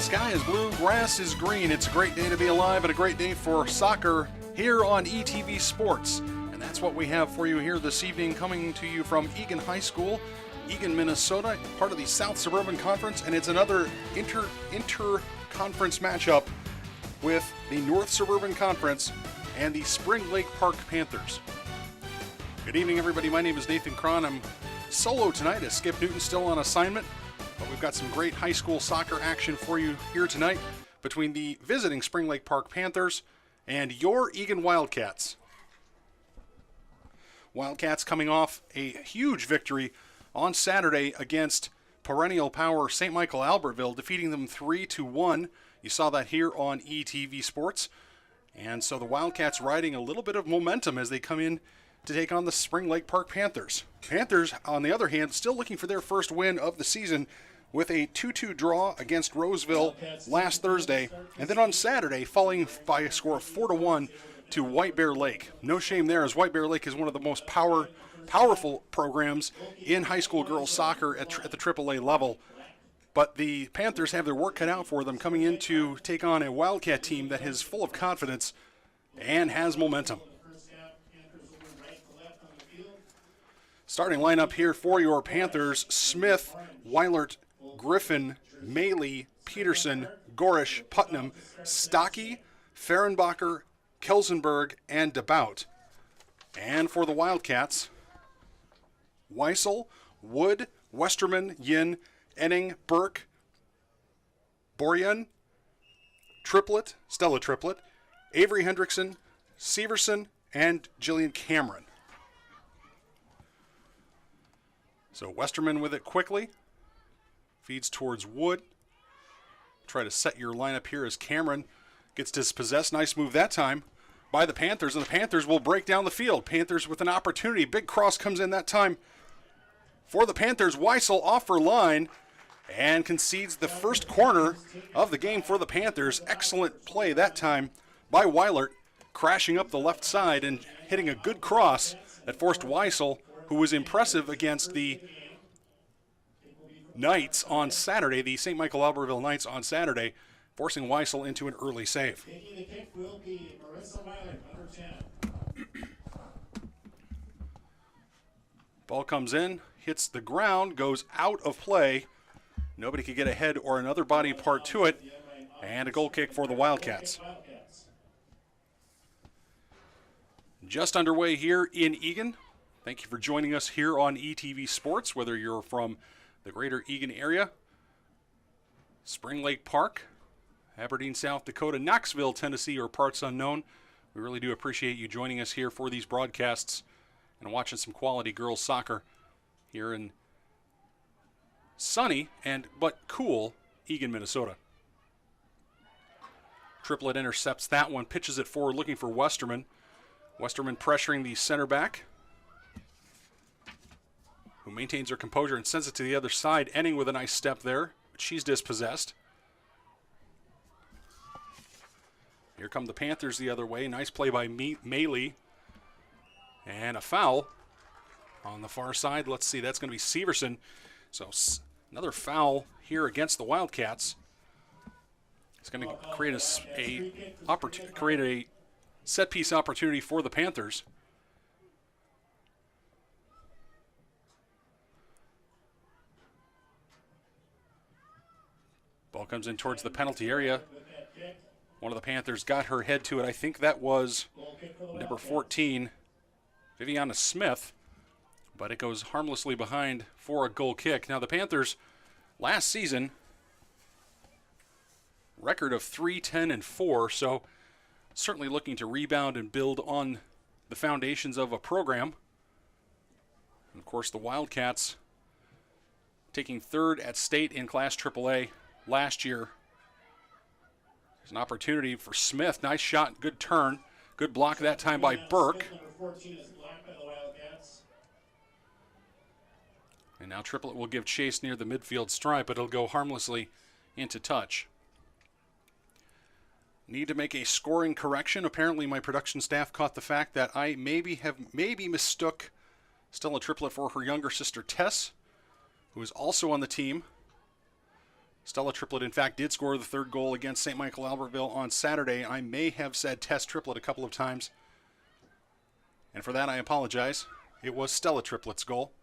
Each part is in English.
sky is blue, grass is green. It's a great day to be alive and a great day for soccer here on ETV Sports. And that's what we have for you here this evening, coming to you from Eagan High School, Eagan, Minnesota, part of the South Suburban Conference, and it's another inter-conference matchup with the North Suburban Conference and the Spring Lake Park Panthers. Good evening, everybody. My name is Nathan Cron. I'm solo tonight as Skip Newton's still on assignment, but we've got some great high school soccer action for you here tonight between the visiting Spring Lake Park Panthers and your Eagan Wildcats. Wildcats coming off a huge victory on Saturday against perennial power St. Michael Albertville, defeating them 3-1. You saw that here on ETV Sports. And so the Wildcats riding a little bit of momentum as they come in to take on the Spring Lake Park Panthers. Panthers, on the other hand, still looking for their first win of the season with a 2-2 draw against Roseville last Thursday, and then on Saturday falling by a score of 4-1 to White Bear Lake. No shame there, as White Bear Lake is one of the most powerful programs in high school girls soccer at the AAA level. But the Panthers have their work cut out for them coming in to take on a Wildcat team that is full of confidence and has momentum. Starting lineup here for your Panthers: Smith, Weilert, Griffin, Maley, Peterson, Gorish, Putnam, Stocky, Fehrenbacher, Kelsenberg, and DeBout. And for the Wildcats, Weissel, Wood, Westerman, Yin, Enning, Burke, Borjan, Stella Triplet, Avery Hendrickson, Severson, and Jillian Cameron. So Westerman with it quickly. Feeds towards Wood. Try to set your lineup here as Cameron gets dispossessed. Nice move that time by the Panthers, and the Panthers will break down the field. Panthers with an opportunity. Big cross comes in that time for the Panthers. Weissel off her line and concedes the first corner of the game for the Panthers. Excellent play that time by Weilert, crashing up the left side and hitting a good cross that forced Weissel, who was impressive against the Knights on Saturday, the St. Michael Albertville Knights on Saturday, forcing Weissel into an early save. Taking the kick will be Marissa Weiler, number 10. Ball comes in, hits the ground, goes out of play. Nobody could get a head or another body part to it, and a goal kick for the Wildcats. Just underway here in Eagan. Thank you for joining us here on ETV Sports, whether you're from the greater Eagan area, Spring Lake Park, Aberdeen, South Dakota, Knoxville, Tennessee, or parts unknown. We really do appreciate you joining us here for these broadcasts and watching some quality girls soccer here in sunny but cool Eagan, Minnesota. Triplet intercepts that one, pitches it forward looking for Westerman. Westerman pressuring the center back, who maintains her composure and sends it to the other side. Enning with a nice step there, but she's dispossessed. Here come the Panthers the other way. Nice play by Maley. And a foul on the far side. Let's see, that's going to be Severson. So another foul here against the Wildcats. It's going to create a set-piece opportunity for the Panthers. Ball comes in towards the penalty area. One of the Panthers got her head to it. I think that was number 14, Viviana Smith, but it goes harmlessly behind for a goal kick. Now the Panthers last season, record of 3-10-4, so certainly looking to rebound and build on the foundations of a program. And of course the Wildcats taking third at state in Class AAA last year. There's an opportunity for Smith. Nice shot, good turn. Good block that time by Burke. And now Triplet will give chase near the midfield stripe, but it'll go harmlessly into touch. Need to make a scoring correction. Apparently my production staff caught the fact that I maybe mistook Stella Triplet for her younger sister Tess, who is also on the team. Stella Triplet, in fact, did score the third goal against St. Michael Albertville on Saturday. I may have said Test Triplet a couple of times, and for that I apologize. It was Stella Triplet's goal.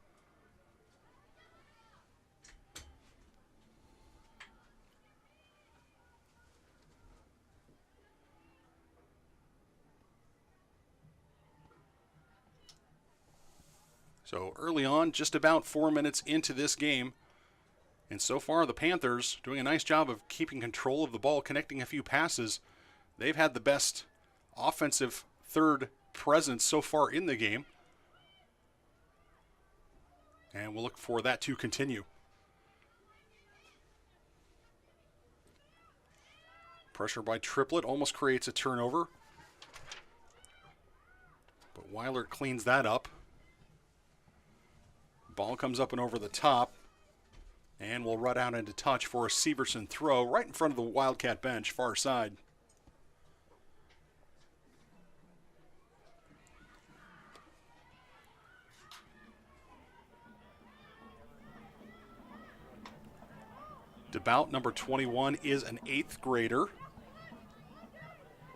So early on, just about 4 minutes into this game, and so far the Panthers doing a nice job of keeping control of the ball, connecting a few passes. They've had the best offensive third presence so far in the game, and we'll look for that to continue. Pressure by Triplet almost creates a turnover, but Weiler cleans that up. Ball comes up and over the top, and will run out into touch for a Severson throw right in front of the Wildcat bench, far side. DeBout, number 21, is an 8th grader.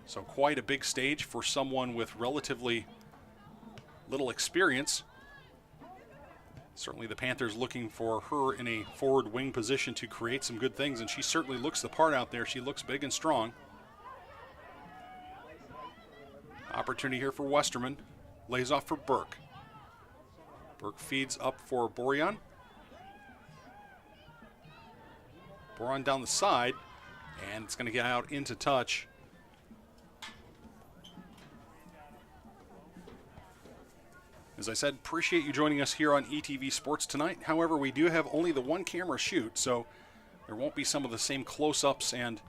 So quite a big stage for someone with relatively little experience. Certainly the Panthers looking for her in a forward wing position to create some good things, and she certainly looks the part out there. She looks big and strong. Opportunity here for Westerman. Lays off for Burke. Burke feeds up for Borean. Borean down the side, and it's going to get out into touch. As I said, appreciate you joining us here on ETV Sports tonight. However, we do have only the one camera shoot, so there won't be some of the same close-ups and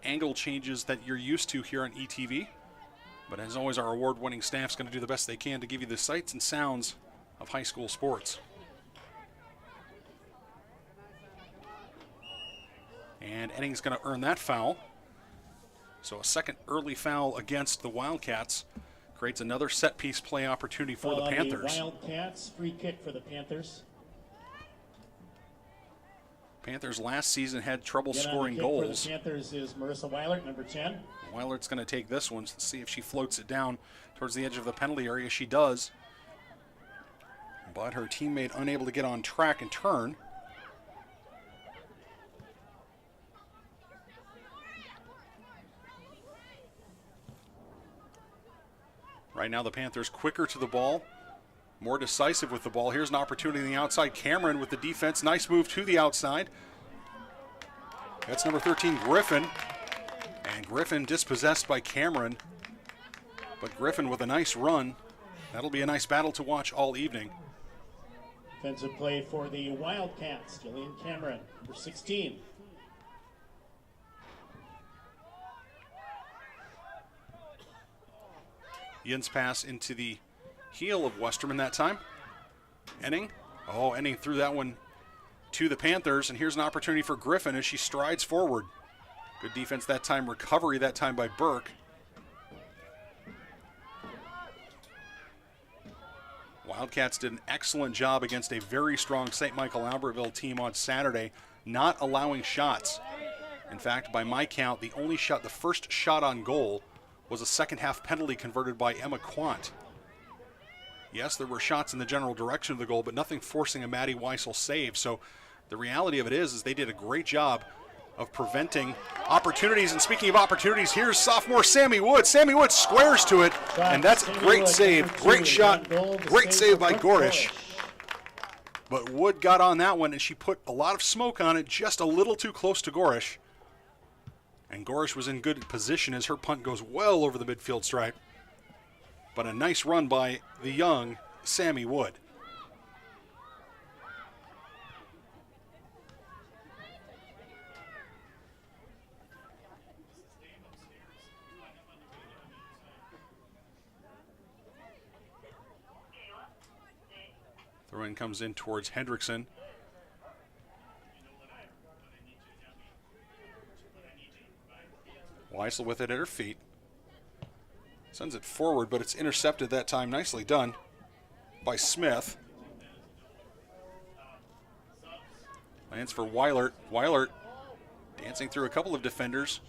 angle changes that you're used to here on ETV. But as always, our award-winning staff's going to do the best they can to give you the sights and sounds of high school sports. And Edding's going to earn that foul. So a second early foul against the Wildcats creates another set-piece play opportunity for the Panthers. The Wildcats, free kick for the Panthers. Panthers last season had trouble scoring goals. For the Panthers is Marissa Weilert, number 10. Weilert's going to take this one. Let's see if she floats it down towards the edge of the penalty area. She does. But her teammate unable to get on track and turn. Right now the Panthers quicker to the ball, more decisive with the ball. Here's an opportunity on the outside. Cameron with the defense. Nice move to the outside. That's number 13, Griffin. And Griffin dispossessed by Cameron. But Griffin with a nice run. That'll be a nice battle to watch all evening. Defensive play for the Wildcats. Jillian Cameron, number 16. Ian's pass into the heel of Westerman that time. Enning. Oh, Enning threw that one to the Panthers, and here's an opportunity for Griffin as she strides forward. Good defense that time, recovery that time by Burke. Wildcats did an excellent job against a very strong St. Michael Albertville team on Saturday, not allowing shots. In fact, by my count, the first shot on goal was a second-half penalty converted by Emma Quant. Yes, there were shots in the general direction of the goal, but nothing forcing a Maddie Weissel save. So the reality of it is they did a great job of preventing opportunities. And speaking of opportunities, here's sophomore Sammy Wood. Sammy Wood squares to it, and that's a great save. Great shot, great save by Gorish. But Wood got on that one, and she put a lot of smoke on it, just a little too close to Gorish. And Gorish was in good position as her punt goes well over the midfield stripe. But a nice run by the young Sammy Wood. Throw-in comes in towards Hendrickson. Weissel with it at her feet. Sends it forward, but it's intercepted that time. Nicely done by Smith. Lands for Weilert. Weilert Dancing through a couple of defenders.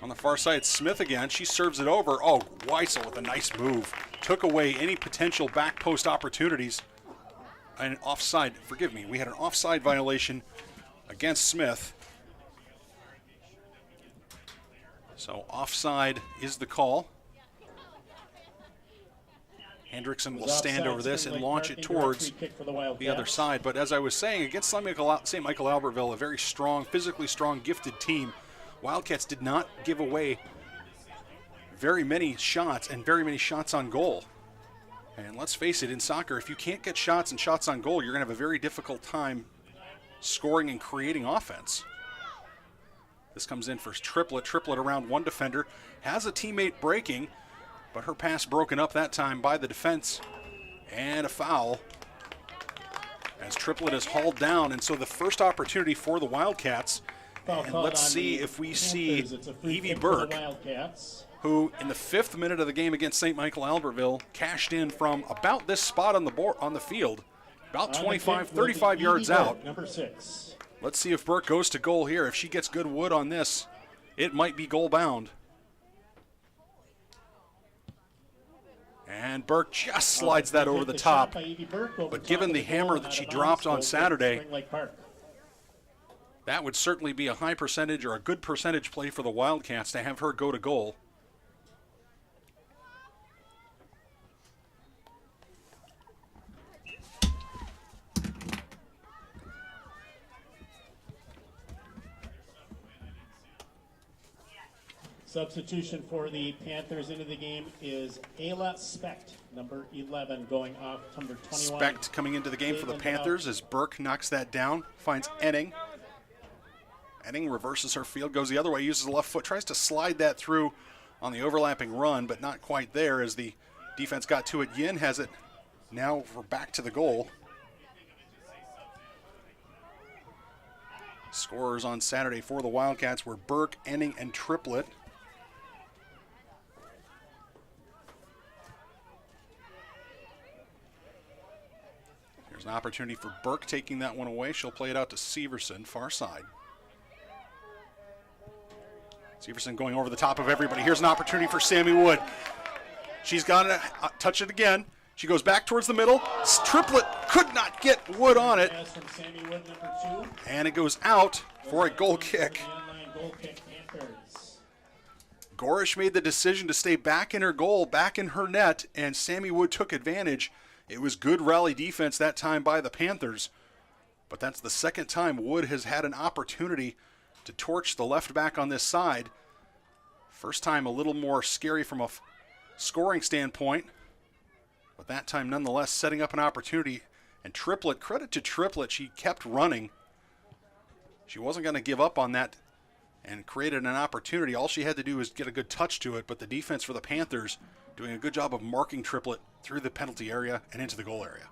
On the far side, Smith again. She serves it over. Oh, Weissel with a nice move. Took away any potential back post opportunities. An offside, forgive me, we had an offside violation against Smith. So offside is the call. Hendrickson will stand over this and launch it towards the other side. But as I was saying, against St. Michael Albertville, a very strong, physically strong, gifted team, Wildcats did not give away very many shots and very many shots on goal. And let's face it, in soccer, if you can't get shots and shots on goal, you're going to have a very difficult time scoring and creating offense. This comes in for Triplett. Triplett around one defender. Has a teammate breaking, but her pass broken up that time by the defense. And a foul as Triplett is hauled down. And so the first opportunity for the Wildcats. And let's see if we see Evie Burke, who in the 5th minute of the game against St. Michael Albertville cashed in from about this spot on the field, about 25, 35 yards out. Number 6. Let's see if Burke goes to goal here. If she gets good wood on this, it might be goal bound. And Burke just slides that over the top. But given the hammer that she dropped on Saturday, that would certainly be a high percentage or a good percentage play for the Wildcats to have her go to goal. Substitution for the Panthers into the game is Ayla Specht, number 11, going off number 21. Specht coming into the game for the Panthers as Burke knocks that down, finds Enning. Enning reverses her field, goes the other way, uses the left foot, tries to slide that through on the overlapping run, but not quite there as the defense got to it. Yin has it. Now we're back to the goal. Scorers on Saturday for the Wildcats were Burke, Enning, and Triplett. There's an opportunity for Burke taking that one away. She'll play it out to Severson, far side. Severson going over the top of everybody. Here's an opportunity for Sammy Wood. She's got to touch it again. She goes back towards the middle. Triplett could not get Wood on it. And it goes out for a goal kick. Gorish made the decision to stay back in her goal, back in her net, and Sammy Wood took advantage. It was good rally defense that time by the Panthers. But that's the second time Wood has had an opportunity to torch the left back on this side. First time a little more scary from a scoring standpoint, but that time nonetheless setting up an opportunity. And Triplett, credit to Triplett, she kept running. She wasn't going to give up on that and created an opportunity. All she had to do was get a good touch to it, but the defense for the Panthers doing a good job of marking Triplett through the penalty area and into the goal area.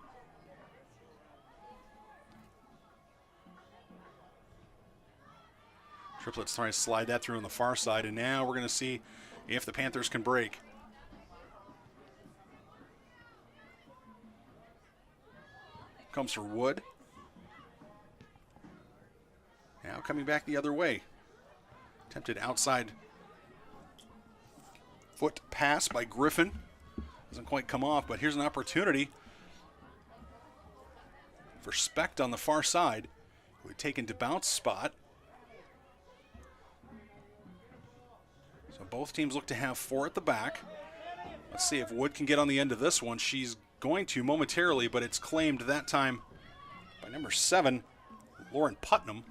Triplett's trying to slide that through on the far side, and now we're going to see if the Panthers can break. Comes for Wood. Now coming back the other way. Attempted outside foot pass by Griffin. Doesn't quite come off, but here's an opportunity for Specht on the far side, who had taken to bounce spot. So both teams look to have 4 at the back. Let's see if Wood can get on the end of this one. She's going to momentarily, but it's claimed that time by number 7, Lauren Putnam.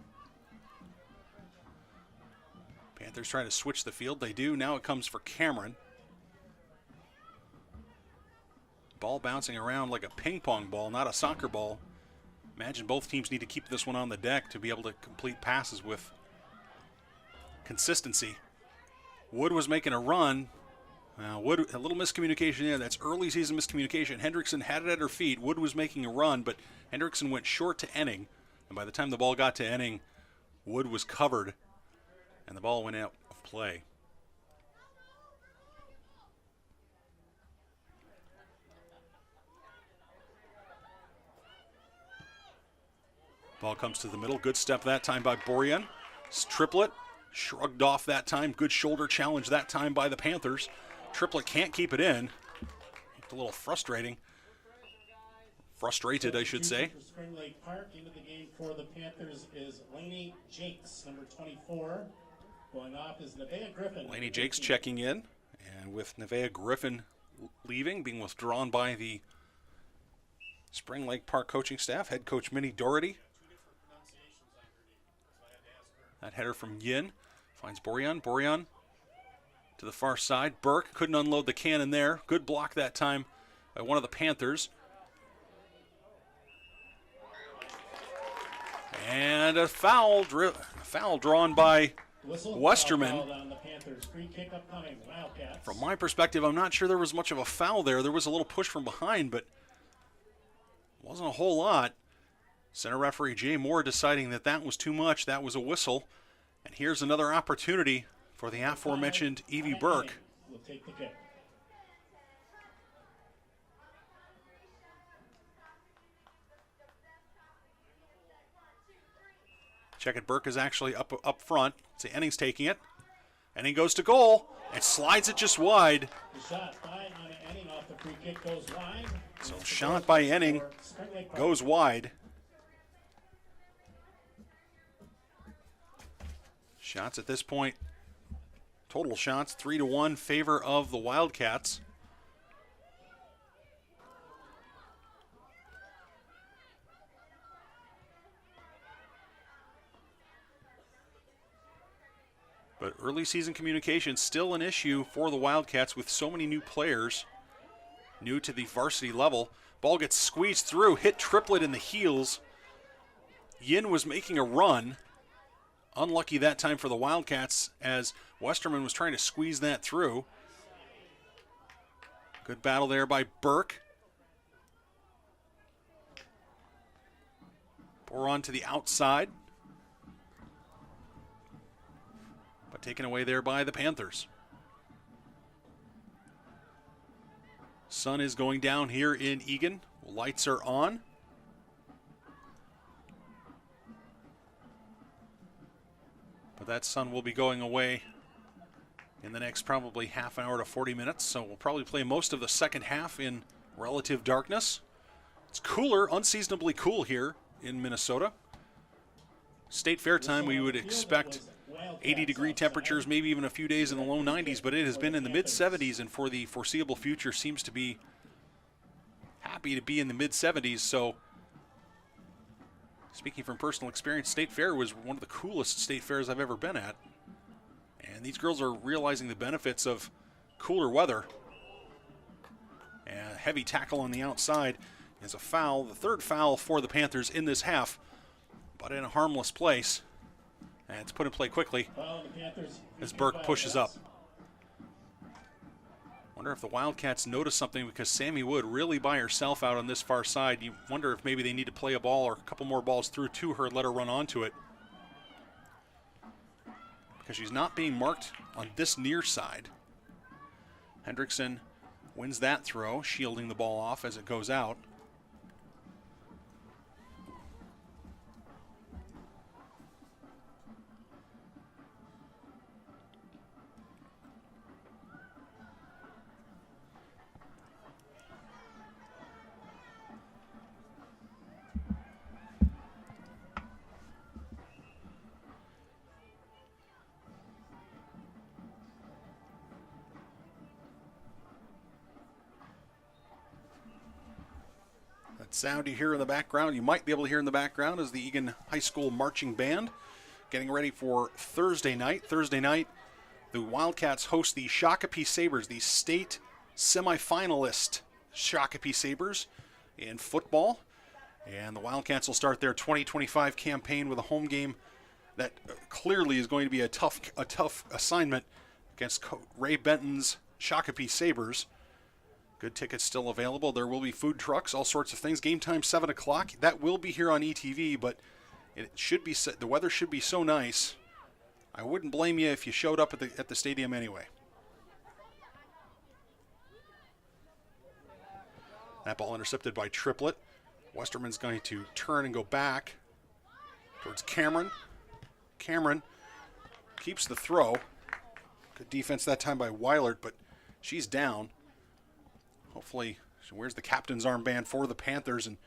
Panthers trying to switch the field. They do. Now it comes for Cameron. Ball bouncing around like a ping pong ball, not a soccer ball. Imagine both teams need to keep this one on the deck to be able to complete passes with consistency. Wood was making a run. Wood, a little miscommunication there. That's early season miscommunication. Hendrickson had it at her feet. Wood was making a run, but Hendrickson went short to Enning. And by the time the ball got to Enning, Wood was covered, and the ball went out of play. Ball comes to the middle. Good step that time by Borjan. Triplett shrugged off that time. Good shoulder challenge that time by the Panthers. Triplett can't keep it in. It's a little frustrating. Frustrated, I should say. For Spring Lake Park, into the game for the Panthers is Lainey Jakes, number 24. Going off is Nevaeh Griffin. Lainey Jakes checking in, and with Nevaeh Griffin leaving, being withdrawn by the Spring Lake Park coaching staff, head coach Minnie Doherty. That header from Yin finds Borjan. Borjan to the far side. Burke couldn't unload the cannon there. Good block that time by one of the Panthers. And a foul drawn by Westerman. From my perspective, I'm not sure there was much of a foul there. There was a little push from behind, but wasn't a whole lot. Center referee Jay Moore deciding that that was too much. That was a whistle. And here's another opportunity for the aforementioned Evie Burke. We'll take the kick. Check it, Burke is actually up front. See, Enning's taking it. Enning goes to goal and slides it just wide. The shot by Anna Enning off the free kick goes wide. So shot by Enning goes wide. Shots at this point, total shots 3-1 favor of the Wildcats. But early season communication still an issue for the Wildcats with so many new players new to the varsity level. Ball gets squeezed through, hit Triplett in the heels. Yin was making a run. Unlucky that time for the Wildcats as Westerman was trying to squeeze that through. Good battle there by Burke. Bore on to the outside. But taken away there by the Panthers. Sun is going down here in Eagan. Lights are on. But that sun will be going away in the next probably half hour to 40 minutes. So we'll probably play most of the second half in relative darkness. It's cooler, unseasonably cool here in Minnesota. State Fair time, we would expect 80-degree temperatures, maybe even a few days in the low 90s, but it has been in the mid-70s, and for the foreseeable future seems to be happy to be in the mid-70s. So speaking from personal experience, State Fair was one of the coolest state fairs I've ever been at. And these girls are realizing the benefits of cooler weather. And a heavy tackle on the outside is a foul, the third foul for the Panthers in this half, but in a harmless place. And it's put in play quickly as Burke pushes up. Wonder if the Wildcats notice something, because Sammy Wood really by herself out on this far side. You wonder if maybe they need to play a ball or a couple more balls through to her and let her run onto it, because she's not being marked on this near side. Hendrickson wins that throw, shielding the ball off as it goes out. Sound you hear in the background, you might be able to hear in the background, is the Eagan High School Marching Band getting ready for Thursday night. Thursday night, the Wildcats host the Shakopee Sabres, the state semifinalist Shakopee Sabres in football. And the Wildcats will start their 2025 campaign with a home game that clearly is going to be a tough assignment against Ray Benton's Shakopee Sabres. Good tickets still available. There will be food trucks, all sorts of things. Game time 7 o'clock. That will be here on ETV, but it should be the weather should be so nice. I wouldn't blame you if you showed up at the stadium anyway. That ball intercepted by Triplett. Westerman's going to turn and go back towards Cameron. Cameron keeps the throw. Good defense that time by Weilert, but she's down. Hopefully she wears the captain's armband for the Panthers, and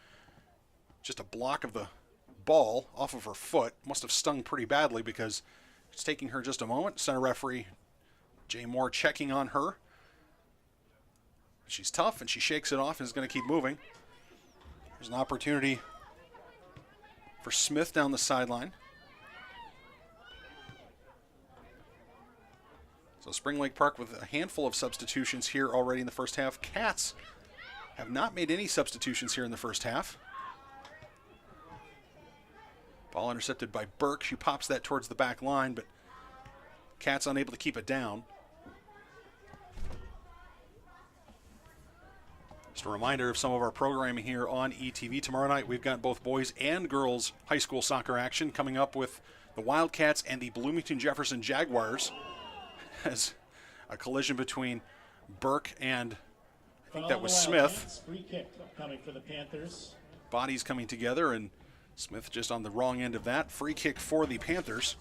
just a block of the ball off of her foot. Must have stung pretty badly because it's taking her just a moment. Center referee Jay Moore checking on her. She's tough, and she shakes it off and is going to keep moving. There's an opportunity for Smith down the sideline. So Spring Lake Park with a handful of substitutions here already in the first half. Cats have not made any substitutions here in the first half. Ball intercepted by Burke. She pops that towards the back line, but Cats unable to keep it down. Just a reminder of some of our programming here on ETV. Tomorrow night we've got both boys and girls high school soccer action coming up with the Wildcats and the Bloomington Jefferson Jaguars, as a collision between Burke and I think that was Smith. Free kick coming for the Panthers. Bodies coming together, and Smith just on the wrong end of that. Free kick for the Panthers.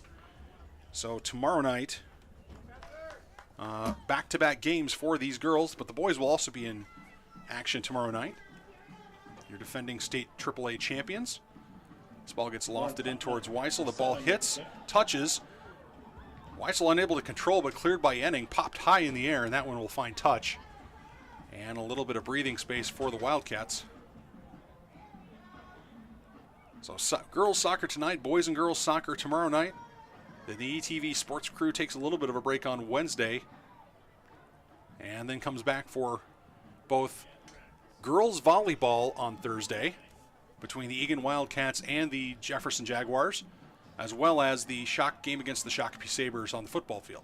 So tomorrow night, back-to-back games for these girls, but the boys will also be in action tomorrow night. Your defending state AAA champions. This ball gets lofted in towards Weisel. The ball hits, touches. Weisel unable to control, but cleared by Enning. Popped high in the air, and that one will find touch. And a little bit of breathing space for the Wildcats. So girls soccer tonight, boys and girls soccer tomorrow night. Then the ETV sports crew takes a little bit of a break on Wednesday, and then comes back for both girls volleyball on Thursday between the Eagan Wildcats and the Jefferson Jaguars, as well as the Shock game against the Shakopee Sabres on the football field.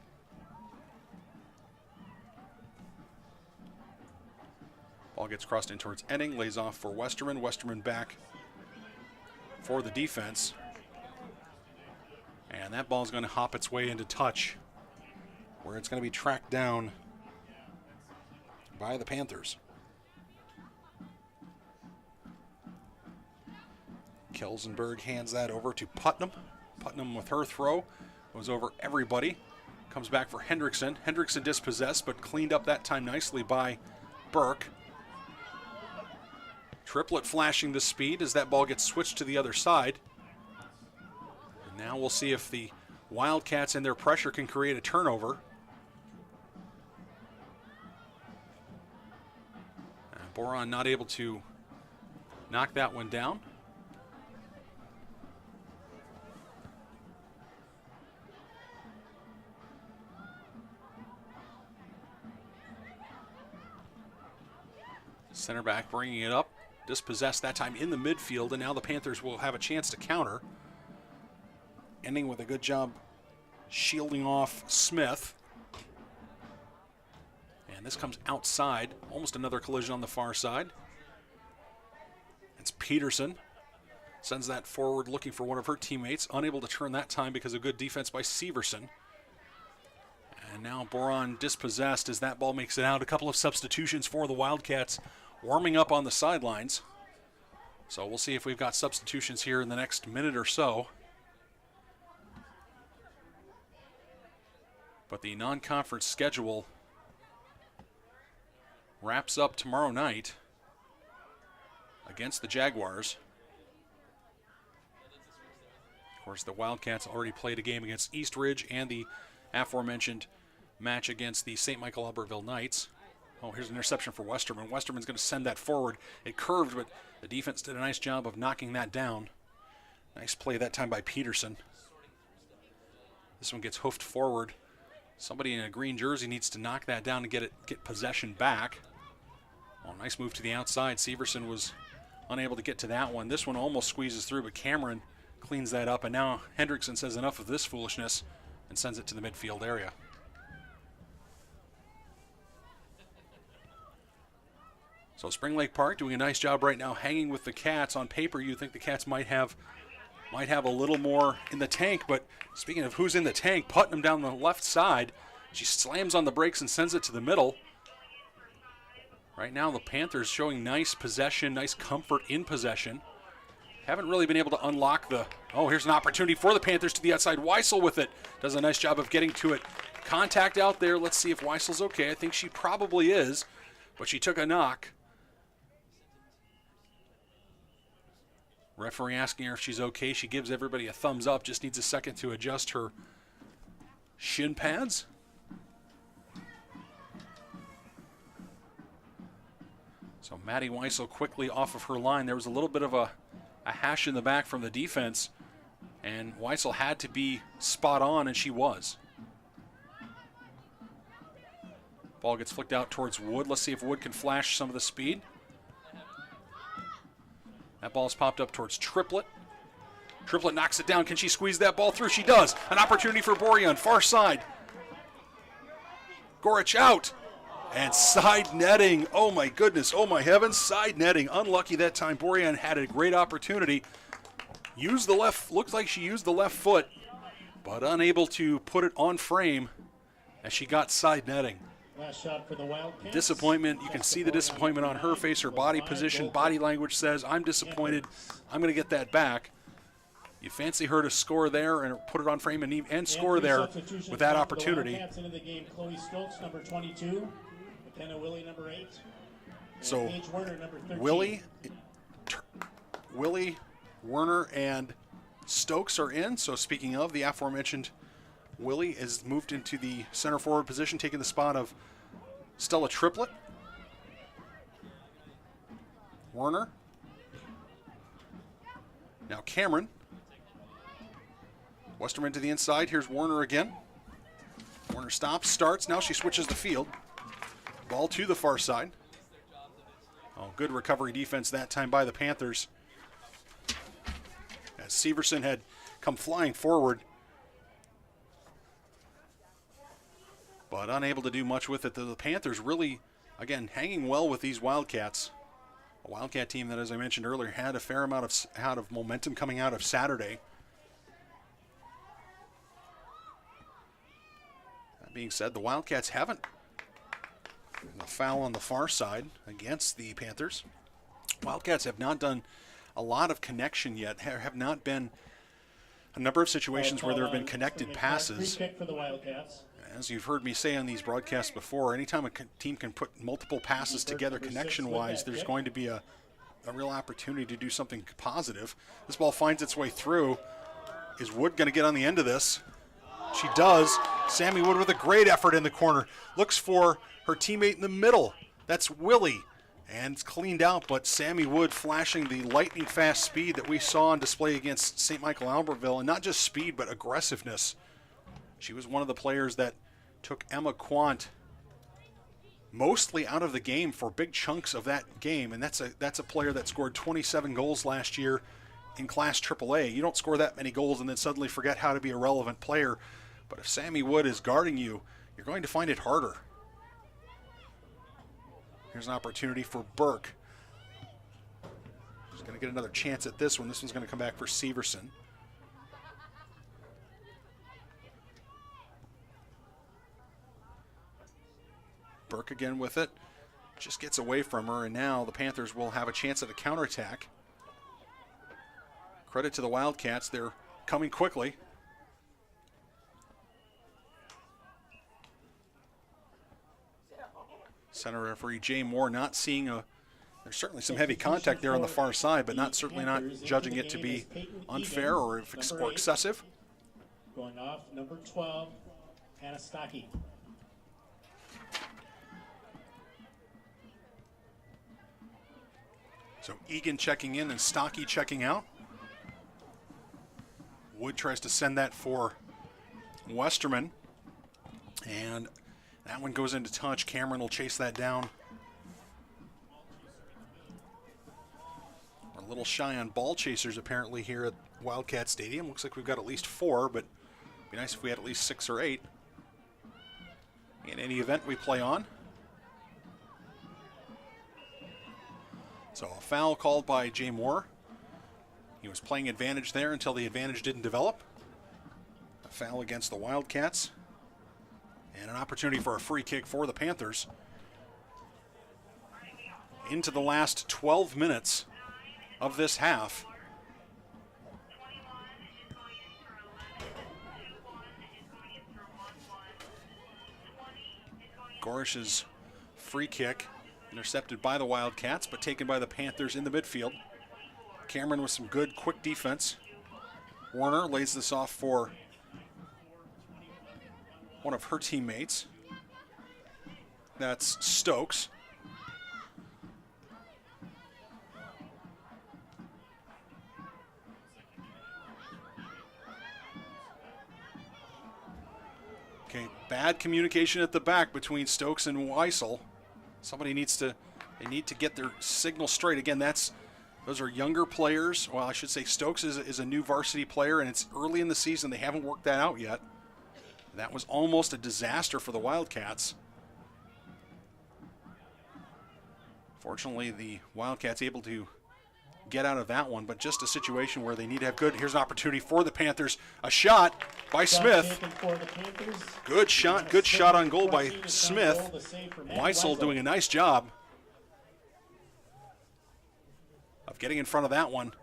Ball gets crossed in towards Enning, lays off for Westerman. Westerman back for the defense. And that ball is going to hop its way into touch, where it's going to be tracked down by the Panthers. Kelsenberg hands that over to Putnam. Putnam with her throw goes over everybody. Comes back for Hendrickson. Hendrickson dispossessed, but cleaned up that time nicely by Burke. Triplet flashing the speed as that ball gets switched to the other side. And now we'll see if the Wildcats and their pressure can create a turnover. Boron not able to knock that one down. Center back bringing it up. Dispossessed that time in the midfield, and now the Panthers will have a chance to counter. Ending with a good job shielding off Smith. And this comes outside. Almost another collision on the far side. It's Peterson. Sends that forward looking for one of her teammates. Unable to turn that time because of good defense by Severson. And now Boron dispossessed as that ball makes it out. A couple of substitutions for the Wildcats warming up on the sidelines. So we'll see if we've got substitutions here in the next minute or so. But the non-conference schedule wraps up tomorrow night against the Jaguars. Of course, the Wildcats already played a game against East Ridge and the aforementioned match against the St. Michael Albertville Knights. Oh, here's an interception for Westerman. Westerman's going to send that forward. It curved, but the defense did a nice job of knocking that down. Nice play that time by Peterson. This one gets hoofed forward. Somebody in a green jersey needs to knock that down and get possession back. Oh, nice move to the outside. Severson was unable to get to that one. This one almost squeezes through, but Cameron cleans that up, and now Hendrickson says enough of this foolishness and sends it to the midfield area. So Spring Lake Park doing a nice job right now hanging with the Cats. On paper, you'd think the Cats might have a little more in the tank, but speaking of who's in the tank, Putnam down the left side. She slams on the brakes and sends it to the middle. Right now the Panthers showing nice possession, nice comfort in possession. haven't really been able to unlock the... Oh, here's an opportunity for the Panthers to the outside. Weissel with it. Does a nice job of getting to it. Contact out there. Let's see if Weissel's okay. I think she probably is, but she took a knock. Referee asking her if she's okay. She gives everybody a thumbs up. Just needs a second to adjust her shin pads. So Maddie Weissel quickly off of her line. There was a little bit of a hash in the back from the defense, and Weissel had to be spot on, and she was. Ball gets flicked out towards Wood. Let's see if Wood can flash some of the speed. That ball's popped up towards Triplett. Triplett knocks it down. Can she squeeze that ball through? She does. An opportunity for Borean, far side. Gorich out. And side netting. Oh my goodness. Oh my heavens. Side netting. Unlucky that time. Borean had a great opportunity. Used the left, looked like she used the left foot, but unable to put it on frame as she got side netting. Last shot for the Wildcats. Disappointment. You can see the disappointment on her face. Her body position, body language says, I'm disappointed. I'm going to get that back. You fancy her to score there and put it on frame and score there with that opportunity. Wildcats into the game. Chloe Stokes, number 22. McKenna Willie, number 8. So Paige Werner, number 13. Willie, Werner, and Stokes are in. So speaking of, the aforementioned Willie is moved into the center forward position, taking the spot of Stella Triplett. Werner. Now Cameron. Westerman to the inside. Here's Werner again. Werner stops, starts. Now she switches the field. Ball to the far side. Oh, good recovery defense that time by the Panthers. As Severson had come flying forward, but unable to do much with it. The Panthers really, again, hanging well with these Wildcats. A Wildcat team that, as I mentioned earlier, had a fair amount of momentum coming out of Saturday. That being said, the Wildcats haven't. A foul on the far side against the Panthers. Wildcats have not done a lot of connection yet. Have not been a number of situations where there have been connected passes. Free kick for the Wildcats. As you've heard me say on these broadcasts before, anytime a team can put multiple passes together connection-wise, there's going to be a real opportunity to do something positive. This ball finds its way through. Is Wood going to get on the end of this? She does. Sammy Wood with a great effort in the corner. Looks for her teammate in the middle. That's Willie. And it's cleaned out, but Sammy Wood flashing the lightning fast speed that we saw on display against St. Michael Albertville, and not just speed, but aggressiveness. She was one of the players that took Emma Quant mostly out of the game for big chunks of that game, and that's a player that scored 27 goals last year in Class AAA. You don't score that many goals and then suddenly forget how to be a relevant player. But if Sammy Wood is guarding you, you're going to find it harder. Here's an opportunity for Burke. She's going to get another chance at this one. This one's going to come back for Severson. Burke again with it. Just gets away from her, and now the Panthers will have a chance at a counterattack. Credit to the Wildcats. They're coming quickly. Center referee Jay Moore not seeing there's certainly some heavy contact there on the far side, but certainly not judging it to be unfair or excessive. Going off, number 12, Hannah Stocky. So Eagan checking in and Stocky checking out. Wood tries to send that for Westerman. And that one goes into touch. Cameron will chase that down. We're a little shy on ball chasers apparently here at Wildcat Stadium. Looks like we've got at least 4, but it'd be nice if we had at least 6 or 8 in any event we play on. So a foul called by Jay Moore. He was playing advantage there until the advantage didn't develop. A foul against the Wildcats. And an opportunity for a free kick for the Panthers. Into the last 12 minutes of this half. Gorish's free kick intercepted by the Wildcats, but taken by the Panthers in the midfield. Cameron with some good, quick defense. Warner lays this off for one of her teammates. That's Stokes. Okay, bad communication at the back between Stokes and Weissel. Somebody needs to, they need to get their signal straight. Again, those are younger players. Well, I should say Stokes is a new varsity player, and it's early in the season. They haven't worked that out yet. That was almost a disaster for the Wildcats. Fortunately, the Wildcats able to get out of that one, but just a situation where they need to have good. Here's an opportunity for the Panthers. A shot by Smith. Good shot on goal by Smith. Weissel doing a nice job of getting in front of that one.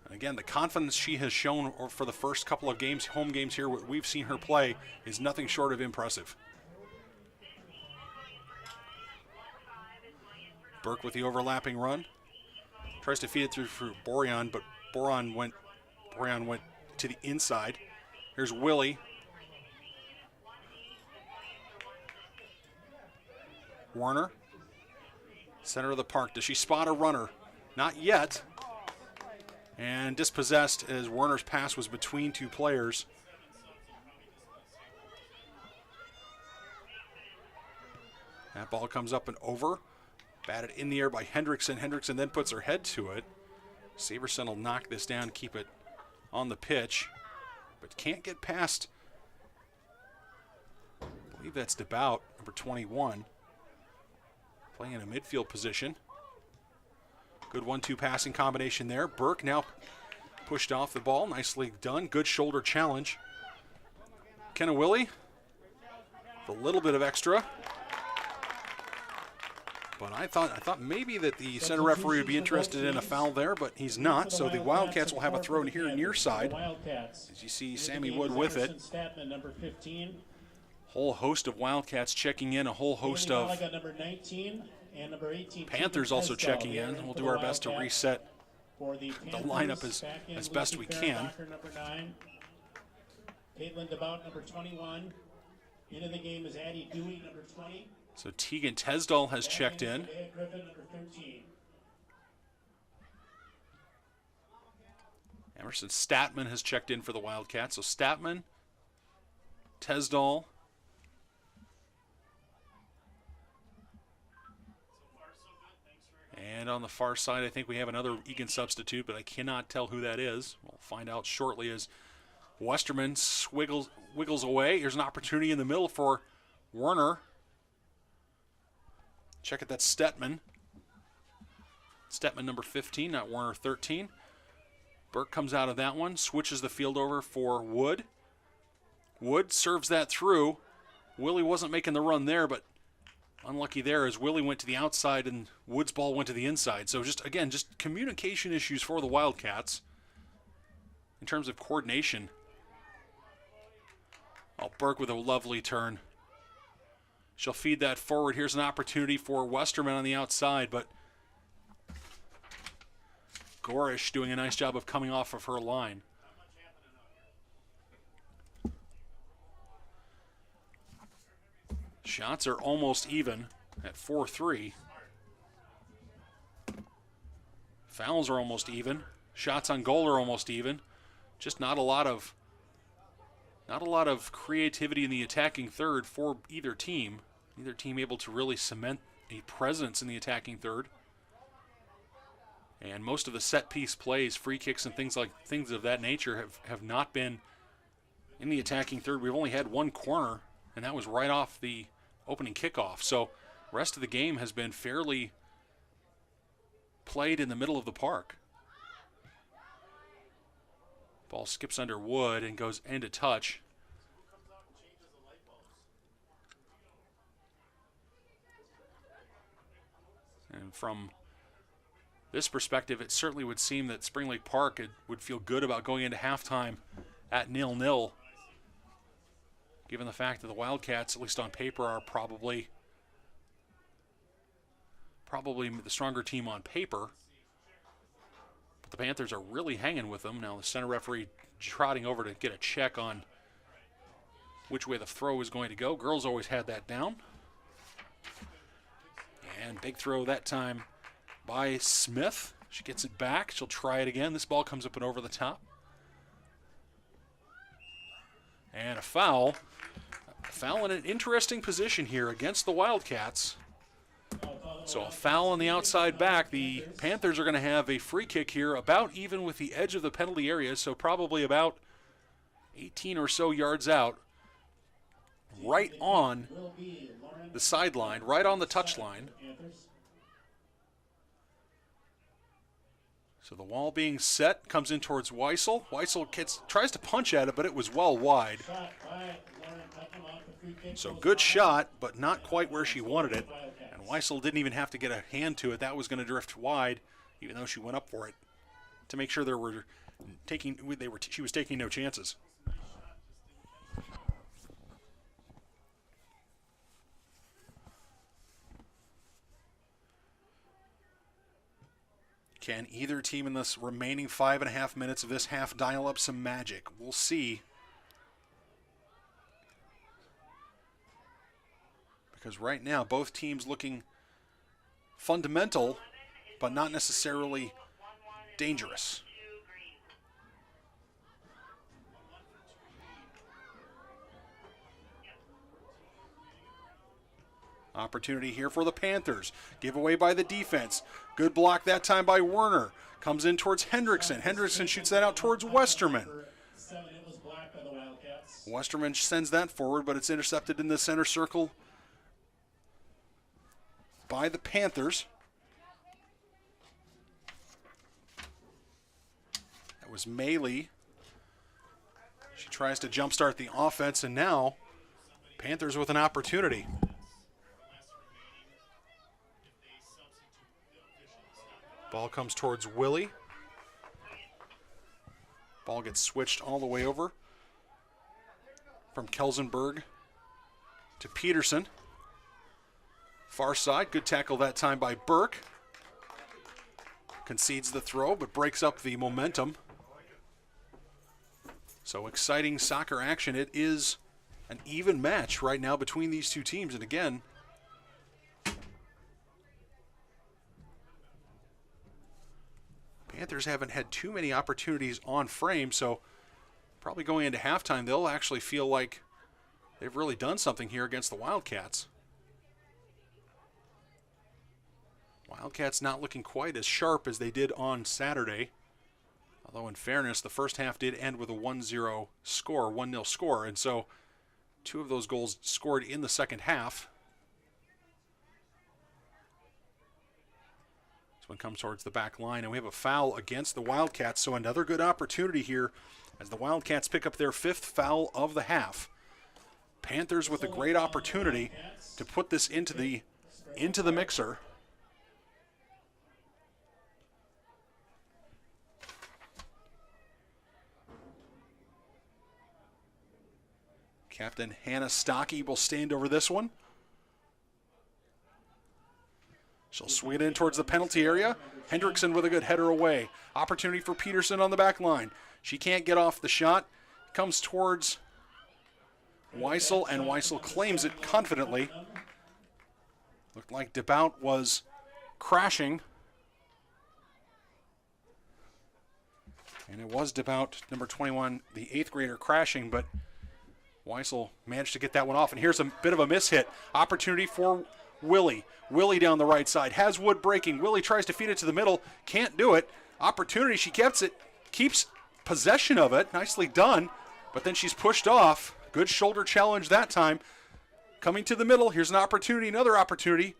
And again, the confidence she has shown for the first couple of games, home games here, what we've seen her play is nothing short of impressive. Burke with the overlapping run. Tries to feed it through for Borean, but Borean went to the inside. Here's Willie. Warner. Center of the park. Does she spot a runner? Not yet. And dispossessed as Warner's pass was between two players. That ball comes up and over. Batted in the air by Hendrickson. Hendrickson then puts her head to it. Saverson will knock this down, keep it on the pitch, but can't get past, I believe that's DeBout, number 21, playing in a midfield position. Good 1-2 passing combination there. Burke now pushed off the ball. Nicely done. Good shoulder challenge. Kenna Willie with a little bit of extra. But I thought maybe that the center referee would be interested in a foul there, but he's not. So the Wildcats will have a throw in here near side. As you see Sammy Wood with it. Whole host of Wildcats checking in, a whole host of Panthers also checking in. We'll do our best to reset the lineup as best we can. Caitlin DeBout, number 21. Into the game is Addie Dewey, number 20. So Tegan Tesdall has checked in. Emerson Statman has checked in for the Wildcats. So Statman, Tesdall, and on the far side, I think we have another Eagan substitute, but I cannot tell who that is. We'll find out shortly as Westerman wiggles away. Here's an opportunity in the middle for Werner. Check it, that's Stetman. Stetman number 15, not Werner 13. Burke comes out of that one, switches the field over for Wood. Wood serves that through. Willie wasn't making the run there, but unlucky there as Willie went to the outside and Wood's ball went to the inside. So just communication issues for the Wildcats in terms of coordination. Oh, Burke with a lovely turn. She'll feed that forward. Here's an opportunity for Westerman on the outside, but Gorish doing a nice job of coming off of her line. Shots are almost even at 4-3. Fouls are almost even. Shots on goal are almost even. Just not a lot of creativity in the attacking third for either team. Neither team able to really cement a presence in the attacking third. And most of the set piece plays, free kicks and things of that nature have not been in the attacking third. We've only had one corner, and that was right off the opening kickoff. So the rest of the game has been fairly played in the middle of the park. Ball skips under Wood and goes end to touch. And from this perspective, it certainly would seem that Spring Lake Park would feel good about going into halftime at 0-0. given the fact that the Wildcats, at least on paper, are probably the stronger team on paper. But the Panthers are really hanging with them. Now the center referee trotting over to get a check on which way the throw is going to go. Girls always had that down. And big throw that time by Smith. She gets it back. She'll try it again. This ball comes up and over the top. And a foul. A foul in an interesting position here against the Wildcats. So a foul on the outside back. The Panthers are going to have a free kick here about even with the edge of the penalty area, so probably about 18 or so yards out. Right on the sideline, right on the touchline. So the wall being set, comes in towards Weissel. Weissel tries to punch at it, but it was well wide. So good shot, but not quite where she wanted it. And Weissel didn't even have to get a hand to it. That was going to drift wide, even though she went up for it to make sure she was taking no chances. Can either team in this remaining 5.5 minutes of this half dial up some magic? We'll see. Because right now, both teams looking fundamental, but not necessarily dangerous. Opportunity here for the Panthers. Giveaway by the defense. Good block that time by Werner. Comes in towards Hendrickson. Hendrickson shoots that out towards Westerman. Westerman sends that forward, but it's intercepted in the center circle by the Panthers. That was Maley. She tries to jumpstart the offense, and now Panthers with an opportunity. Ball comes towards Willie. Ball gets switched all the way over from Kelsenberg to Peterson. Far side, good tackle that time by Burke. Concedes the throw, but breaks up the momentum. So exciting soccer action. It is an even match right now between these two teams. And again, Panthers haven't had too many opportunities on frame, so probably going into halftime, they'll actually feel like they've really done something here against the Wildcats. Wildcats not looking quite as sharp as they did on Saturday. Although in fairness, the first half did end with a 1-0 score, 1-0 score, and so two of those goals scored in the second half. This one comes towards the back line, and we have a foul against the Wildcats, so another good opportunity here as the Wildcats pick up their fifth foul of the half. Panthers with a great opportunity to put this into the mixer. Captain Hannah Stockey will stand over this one. She'll swing it in towards the penalty area. Hendrickson with a good header away. Opportunity for Peterson on the back line. She can't get off the shot. Comes towards Weissel, and Weissel claims it confidently. Looked like DeBout was crashing. And it was DeBout, number 21, the 8th grader, crashing, but Weissel managed to get that one off. And here's a bit of a mishit. Opportunity for Willie. Willie down the right side. Has Wood breaking. Willie tries to feed it to the middle. Can't do it. Opportunity. She keeps possession of it. Nicely done. But then she's pushed off. Good shoulder challenge that time. Coming to the middle. Here's an opportunity. Another opportunity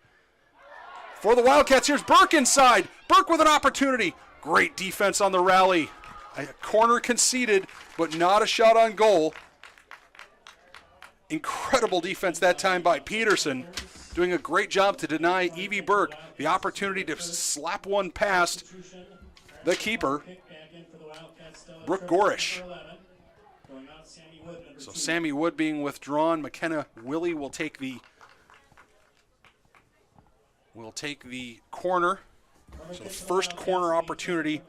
for the Wildcats. Here's Burke inside. Burke with an opportunity. Great defense on the rally. A corner conceded, but not a shot on goal. Incredible defense that time by Peterson, doing a great job to deny Evie Burke the opportunity to slap one past the keeper, Brooke Gorish. Going out, Sammy Wood, number So 2. Sammy Wood being withdrawn. McKenna Willie will take the corner. So the first corner opportunity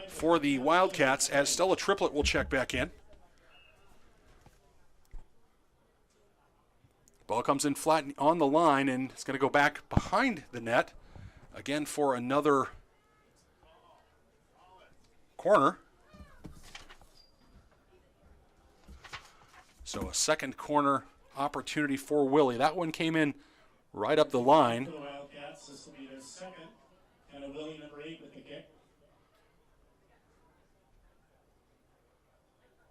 for the Wildcats as Stella Triplett will check back in. Ball comes in flat on the line, and it's going to go back behind the net again for another corner. So a second corner opportunity for Willie. That one came in right up the line. For the Wildcats, this will be their second. And a Willie, number 8, with the kick.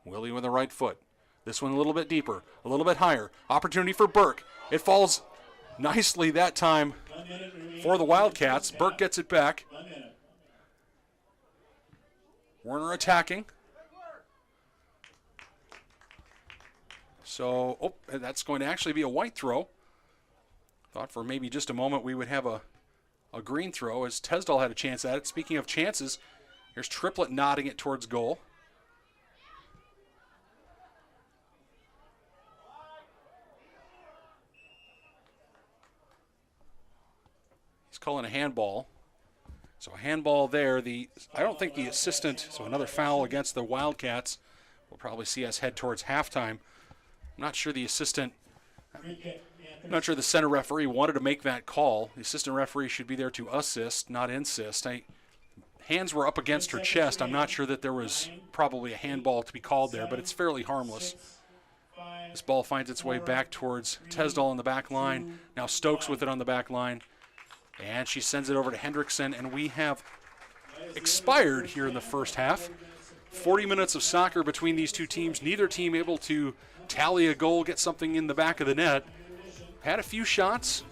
Willie with the right foot. This one a little bit deeper, a little bit higher. Opportunity for Burke. It falls nicely that time for the Wildcats. Burke gets it back. 1 minute. Werner attacking. So, that's going to actually be a white throw. Thought for maybe just a moment we would have a green throw as Tesdall had a chance at it. Speaking of chances, here's Triplett nodding it towards goal. He's calling a handball. So a handball there. I don't think the assistant, so another foul against the Wildcats. We'll probably see us head towards halftime. I'm not sure the assistant, Free kick, I'm Panthers. not sure the center referee wanted to make that call. The assistant referee should be there to assist, not insist. Hands were up against her chest. I'm not sure that there was probably a handball to be called there, but it's fairly harmless. 6, 5, This ball finds its way back towards Tesdall on the back line. Now Stokes with it on the back line. And she sends it over to Hendrickson, and we have expired here in the first half. 40 minutes of soccer between these two teams. Neither team able to tally a goal, get something in the back of the net. Had a few shots,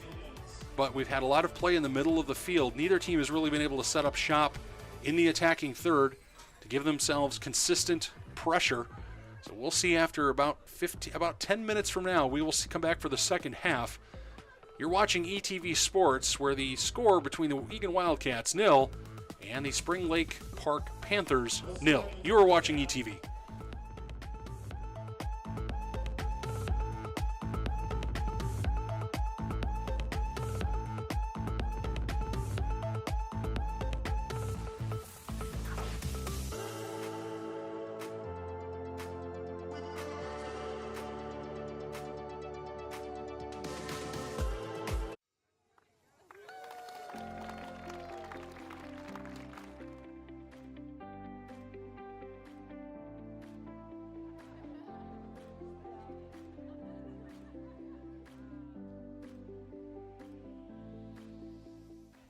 but we've had a lot of play in the middle of the field. Neither team has really been able to set up shop in the attacking third to give themselves consistent pressure. So we'll see after about 10 minutes from now, we will come back for the second half. You're watching ETV Sports, where the score between the Eagan Wildcats 0 and the Spring Lake Park Panthers 0. You are watching ETV.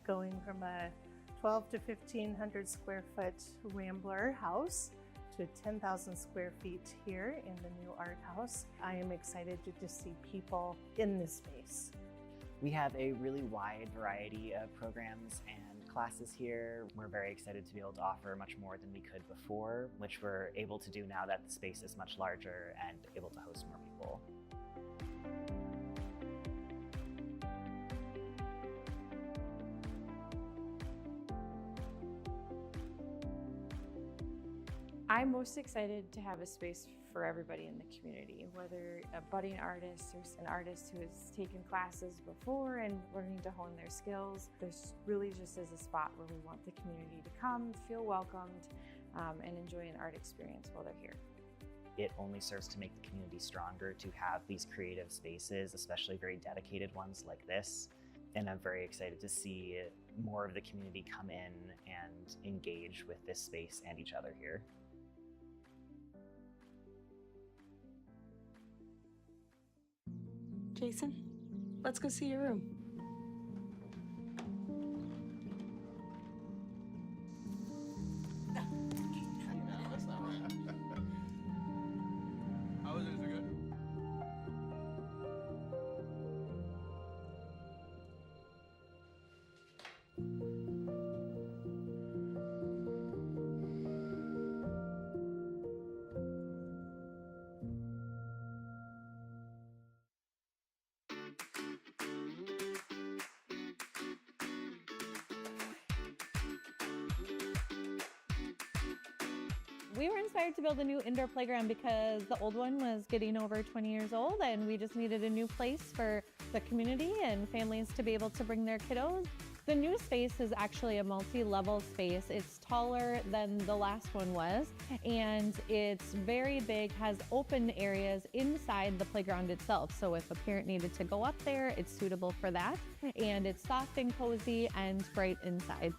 Going from a 12 to 1,500 square foot Rambler house to 10,000 square feet here in the new art house. I am excited to just see people in this space. We have a really wide variety of programs and classes here. We're very excited to be able to offer much more than we could before, which we're able to do now that the space is much larger and able to host more people. I'm most excited to have a space for everybody in the community, whether a budding artist or an artist who has taken classes before and learning to hone their skills. This really just is a spot where we want the community to come, feel welcomed, and enjoy an art experience while they're here. It only serves to make the community stronger to have these creative spaces, especially very dedicated ones like this. And I'm very excited to see more of the community come in and engage with this space and each other here. Jason, let's go see your room. We were inspired to build a new indoor playground because the old one was getting over 20 years old and we just needed a new place for the community and families to be able to bring their kiddos. The new space is actually a multi-level space. It's taller than the last one was, and it's very big, has open areas inside the playground itself. So if a parent needed to go up there, it's suitable for that. And it's soft and cozy and bright inside.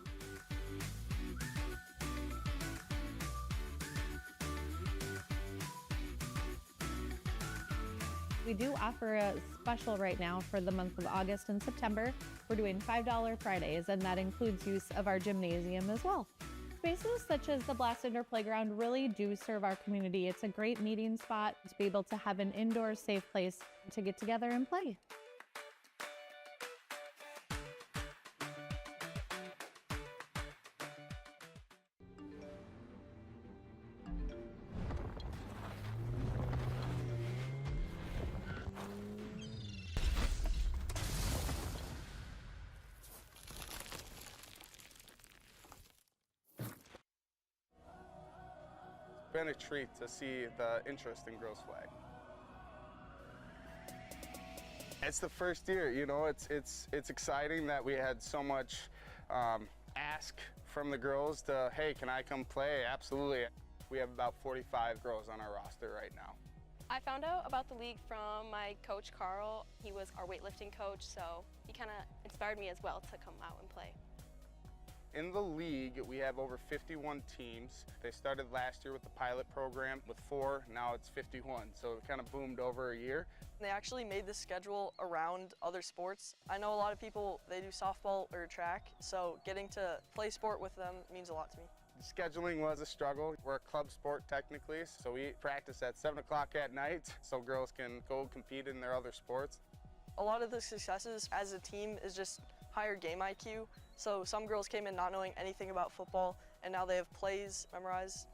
We do offer a special right now for the month of August and September. We're doing $5 Fridays, and that includes use of our gymnasium as well. Spaces such as the Blast Indoor Playground really do serve our community. It's a great meeting spot to be able to have an indoor safe place to get together and play. Been a treat to see the interest in girls flag. It's the first year, you know, it's exciting that we had so much ask from the girls to, hey, can I come play? Absolutely. We have about 45 girls on our roster right now. I found out about the league from my coach, Carl. He was our weightlifting coach, so he kind of inspired me as well to come out and play. In the league, we have over 51 teams. They started last year with the pilot program with 4, now it's 51. So it kind of boomed over a year. They actually made the schedule around other sports. I know a lot of people, they do softball or track, so getting to play sport with them means a lot to me. Scheduling was a struggle. We're a club sport technically, so we practice at 7 o'clock at night so girls can go compete in their other sports. A lot of the successes as a team is just higher game IQ. So some girls came in not knowing anything about football, and now they have plays memorized.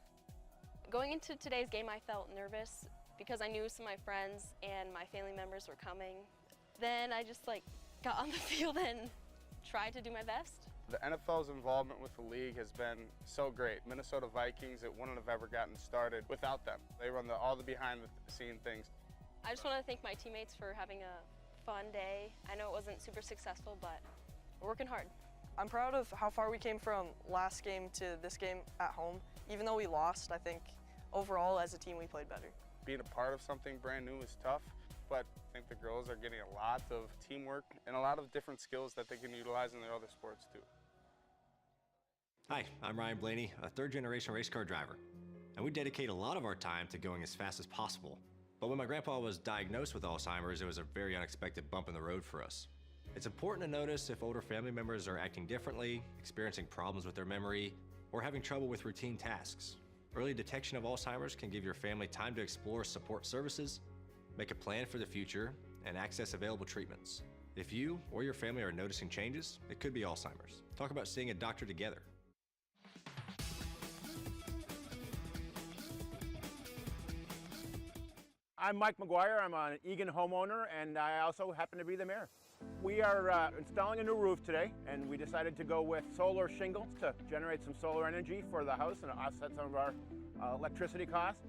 Going into today's game, I felt nervous because I knew some of my friends and my family members were coming. Then I just got on the field and tried to do my best. The NFL's involvement with the league has been so great. Minnesota Vikings, it wouldn't have ever gotten started without them. They run all the behind the scene things. I just want to thank my teammates for having a fun day. I know it wasn't super successful, but we're working hard. I'm proud of how far we came from last game to this game at home. Even though we lost, I think overall as a team we played better. Being a part of something brand new is tough, but I think the girls are getting a lot of teamwork and a lot of different skills that they can utilize in their other sports too. Hi, I'm Ryan Blaney, a third-generation race car driver, and we dedicate a lot of our time to going as fast as possible. But when my grandpa was diagnosed with Alzheimer's, it was a very unexpected bump in the road for us. It's important to notice if older family members are acting differently, experiencing problems with their memory, or having trouble with routine tasks. Early detection of Alzheimer's can give your family time to explore support services, make a plan for the future, and access available treatments. If you or your family are noticing changes, it could be Alzheimer's. Talk about seeing a doctor together. I'm Mike McGuire. I'm an Eagan homeowner, and I also happen to be the mayor. We are installing a new roof today, and we decided to go with solar shingles to generate some solar energy for the house and offset some of our electricity costs.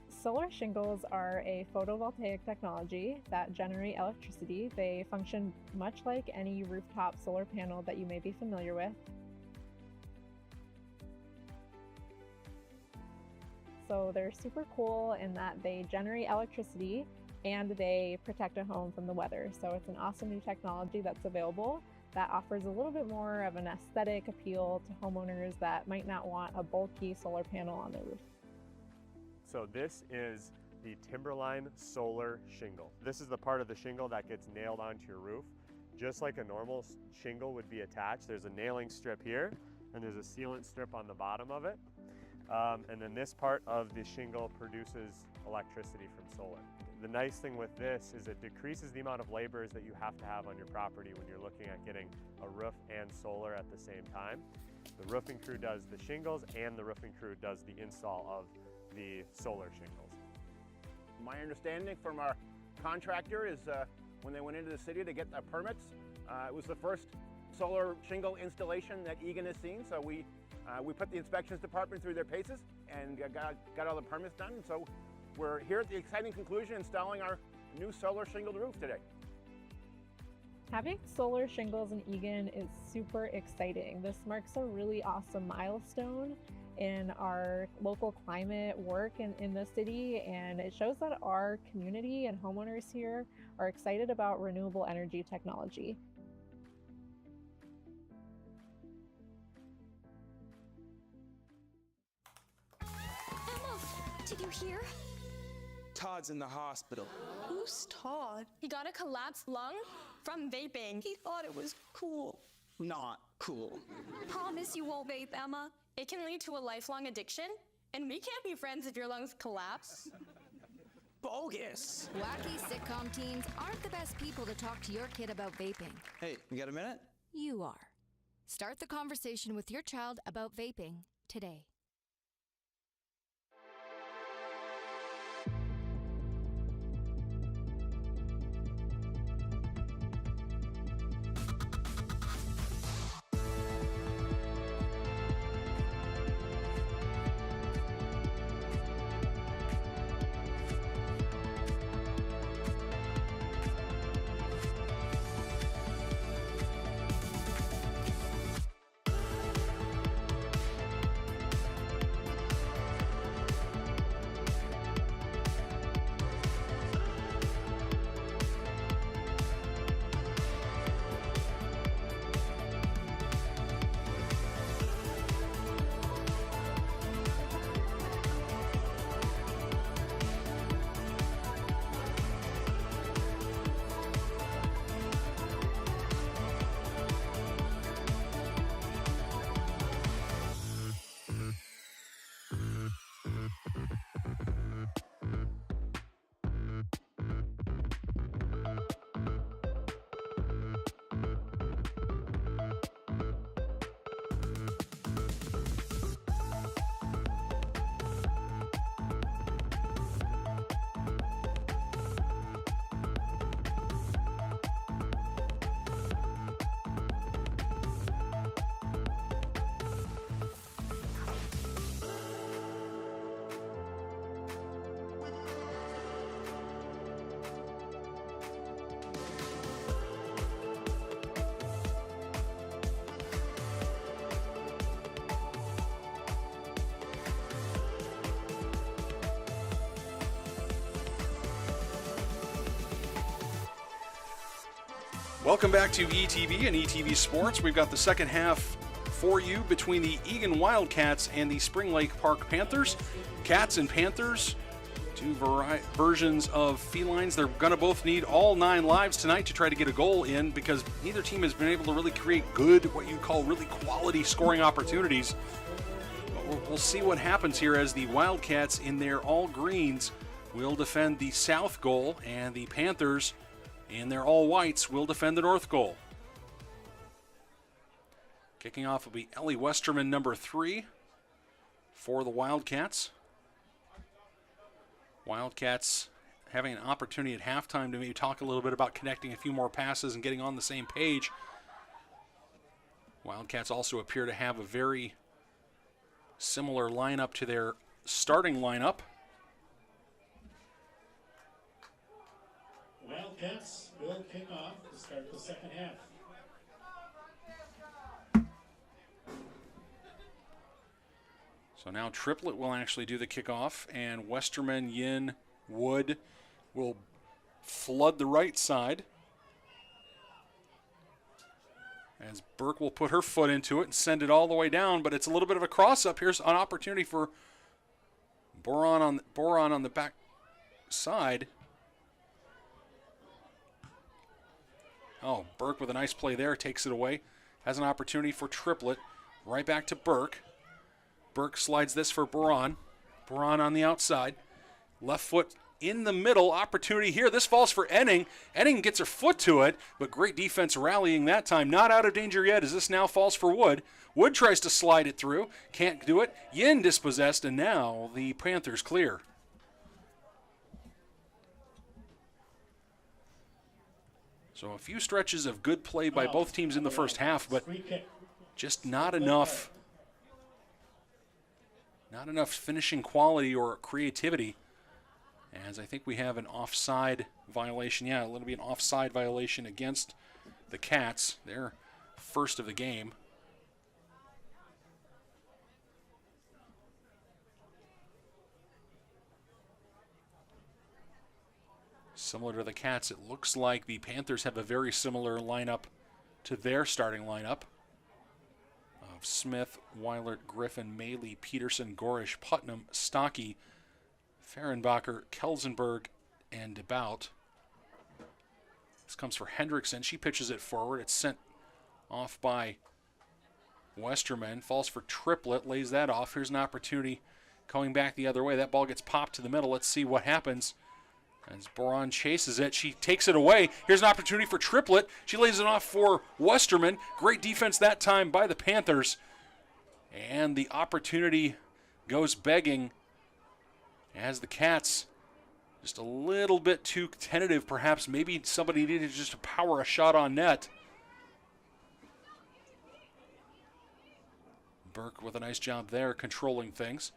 Solar shingles are a photovoltaic technology that generate electricity. They function much like any rooftop solar panel that you may be familiar with. So they're super cool in that they generate electricity and they protect a home from the weather. So it's an awesome new technology that's available that offers a little bit more of an aesthetic appeal to homeowners that might not want a bulky solar panel on their roof. So this is the Timberline solar shingle. This is the part of the shingle that gets nailed onto your roof. Just like a normal shingle would be attached, there's a nailing strip here and there's a sealant strip on the bottom of it. And then this part of the shingle produces electricity from solar. The nice thing with this is it decreases the amount of laborers that you have to have on your property when you're looking at getting a roof and solar at the same time. The roofing crew does the shingles and the roofing crew does the install of the solar shingles. My understanding from our contractor is when they went into the city to get the permits. It was the first solar shingle installation that Eagan has seen, so we put the inspections department through their paces and got all the permits done. So we're here at the exciting conclusion, installing our new solar shingled roof today. Having solar shingles in Eagan is super exciting. This marks a really awesome milestone in our local climate work in the city, and it shows that our community and homeowners here are excited about renewable energy technology. Emma, did you hear? Todd's in the hospital. Who's Todd? He got a collapsed lung from vaping. He thought it was cool. Not cool. Promise you won't vape, Emma. It can lead to a lifelong addiction, and we can't be friends if your lungs collapse. Bogus. Wacky sitcom teens aren't the best people to talk to your kid about vaping. Hey, you got a minute? You are. Start the conversation with your child about vaping today. Welcome back to ETV and ETV Sports. We've got the second half for you between the Eagan Wildcats and the Spring Lake Park Panthers. Cats and Panthers, two versions of felines. They're going to both need all 9 lives tonight to try to get a goal in, because neither team has been able to really create good, what you call really quality scoring opportunities. But we'll see what happens here as the Wildcats in their all greens will defend the south goal, and the Panthers in their all whites will defend the north goal. Kicking off will be Ellie Westerman, number 3, for the Wildcats. Wildcats having an opportunity at halftime to maybe talk a little bit about connecting a few more passes and getting on the same page. Wildcats also appear to have a very similar lineup to their starting lineup. Wildcats will kick off to start the second half. So now Triplett will actually do the kickoff, and Westerman, Yin, Wood will flood the right side, as Burke will put her foot into it and send it all the way down, but it's a little bit of a cross-up. Here's an opportunity for Boron on the back side. Oh, Burke with a nice play there, takes it away. Has an opportunity for Triplett. Right back to Burke. Burke slides this for Boron. Boron on the outside. Left foot in the middle. Opportunity here. This falls for Enning. Enning gets her foot to it, but great defense rallying that time. Not out of danger yet, as this now falls for Wood. Wood tries to slide it through. Can't do it. Yin dispossessed, and now the Panthers clear. So a few stretches of good play by both teams in the first half, but just not enough. Not enough finishing quality or creativity. As I think we have an offside violation. Yeah, it'll be an offside violation against the Cats. Their first of the game. Similar to the Cats, it looks like the Panthers have a very similar lineup to their starting lineup of Smith, Weilert, Griffin, Maley, Peterson, Gorish, Putnam, Stocky, Fehrenbacher, Kelsenberg, and DeBout. This comes for Hendrickson. She pitches it forward. It's sent off by Westerman. Falls for Triplett, lays that off. Here's an opportunity going back the other way. That ball gets popped to the middle. Let's see what happens. As Boron chases it, she takes it away. Here's an opportunity for Triplett. She lays it off for Westerman. Great defense that time by the Panthers. And the opportunity goes begging as the Cats just a little bit too tentative, perhaps. Maybe somebody needed just to power a shot on net. Burke with a nice job there controlling things.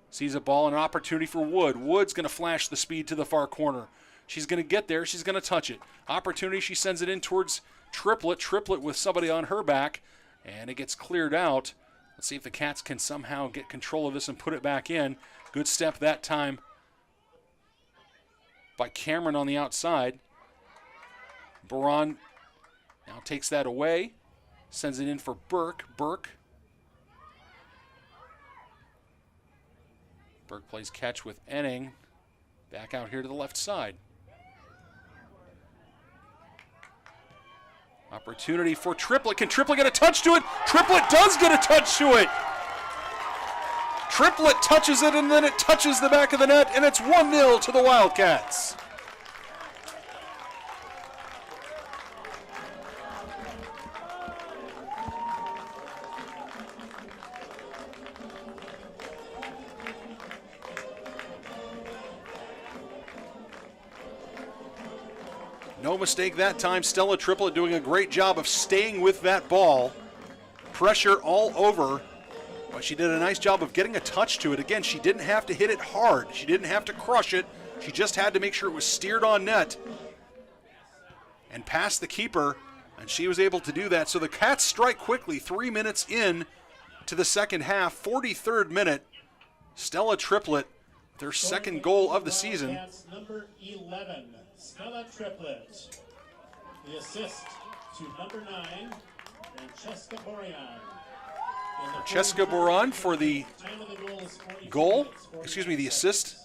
Sees a ball and an opportunity for Wood. Wood's going to flash the speed to the far corner. She's going to get there. She's going to touch it. Opportunity, she sends it in towards Triplett. Triplett with somebody on her back, and it gets cleared out. Let's see if the Cats can somehow get control of this and put it back in. Good step that time by Cameron on the outside. Boron now takes that away. Sends it in for Burke. Burke plays catch with Enning. Back out here to the left side. Opportunity for Triplett. Can Triplett get a touch to it? Triplett does get a touch to it. Triplett touches it, and then it touches the back of the net, and it's 1-0 to the Wildcats. No mistake that time. Stella Triplett doing a great job of staying with that ball. Pressure all over, but she did a nice job of getting a touch to it. Again, she didn't have to hit it hard. She didn't have to crush it. She just had to make sure it was steered on net and past the keeper, and she was able to do that. So the Cats strike quickly 3 minutes in to the second half. 43rd minute, Stella Triplett, their second goal of the season. Number 11, Stella Triplett. The assist to number 9, Francesca Boran. Francesca Boran for the goal, the assist.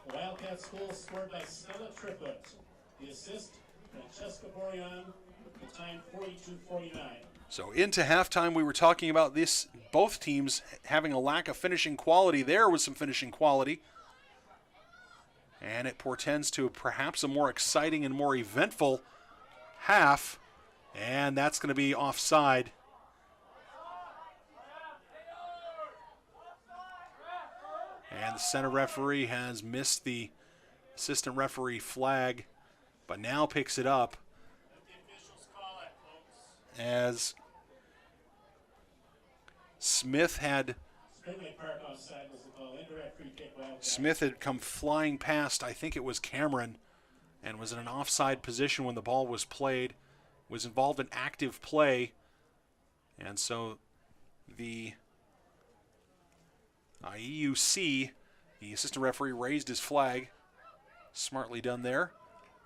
The Wildcats goal scored by Stella Triplett. The assist, Francesca Boran. The time 42-49. So into halftime, we were talking about this, both teams having a lack of finishing quality. There was some finishing quality. And it portends to perhaps a more exciting and more eventful half. And that's going to be offside. And the center referee has missed the assistant referee flag, but now picks it up as Smith had come flying past, I think it was Cameron, and was in an offside position when the ball was played, was involved in active play, and so the EUC, the assistant referee, raised his flag. Smartly done there.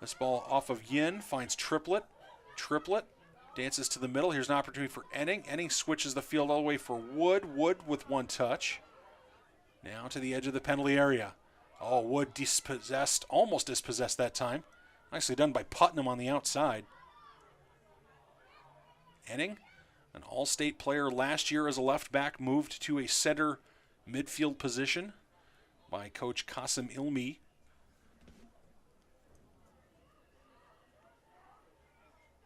This ball off of Yin finds Triplett. Triplett dances to the middle. Here's an opportunity for Enning. Enning switches the field all the way for Wood. Wood with one touch. Now to the edge of the penalty area. Oh, Wood dispossessed, almost dispossessed that time. Nicely done by Putnam on the outside. Enning, an all-state player last year as a left back, moved to a center midfield position by Coach Qasim Ilmi.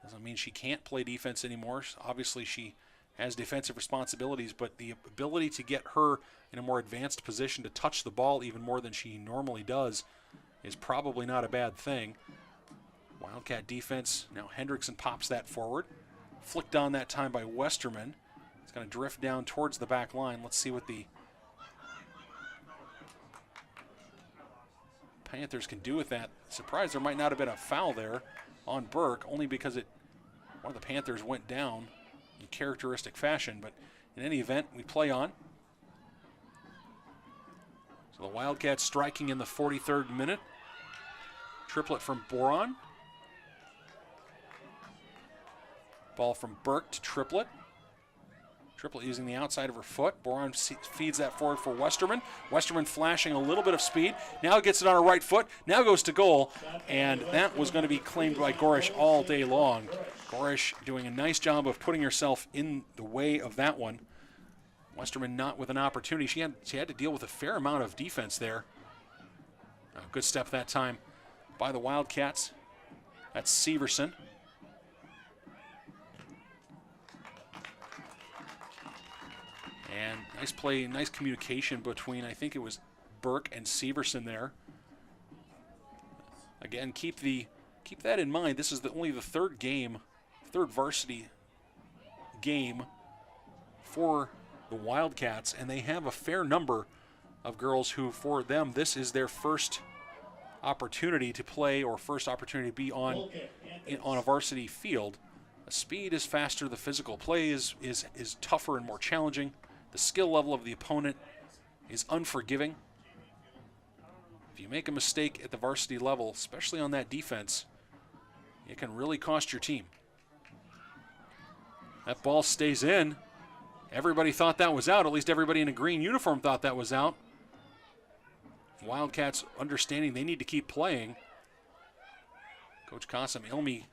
Doesn't mean she can't play defense anymore. Obviously, she has defensive responsibilities, but the ability to get her in a more advanced position to touch the ball even more than she normally does is probably not a bad thing. Wildcat defense. Now Hendrickson pops that forward. Flicked on that time by Westerman. It's going to drift down towards the back line. Let's see what the Panthers can do with that. Surprised there might not have been a foul there on Burke, only because one of the Panthers went down in characteristic fashion. But in any event, we play on. So the Wildcats striking in the 43rd minute. Triplet from Boron. Ball from Burke to Triplet. Triplet using the outside of her foot. Boron feeds that forward for Westerman. Westerman flashing a little bit of speed. Now gets it on her right foot. Now goes to goal. And that was going to be claimed by Gorish all day long. Gorish doing a nice job of putting herself in the way of that one. Westerman not with an opportunity. She had to deal with a fair amount of defense there. Good step that time by the Wildcats. That's Severson. And nice play, nice communication between, I think it was Burke and Severson there. Again, keep that in mind. This is only the third varsity game for the Wildcats, and they have a fair number of girls who, for them, this is their first opportunity to play or first opportunity to be on a varsity field. The speed is faster, the physical play is tougher and more challenging. The skill level of the opponent is unforgiving. If you make a mistake at the varsity level, especially on that defense, it can really cost your team. That ball stays in. Everybody thought that was out. At least everybody in a green uniform thought that was out. Wildcats understanding they need to keep playing. Coach Qasim Ilmi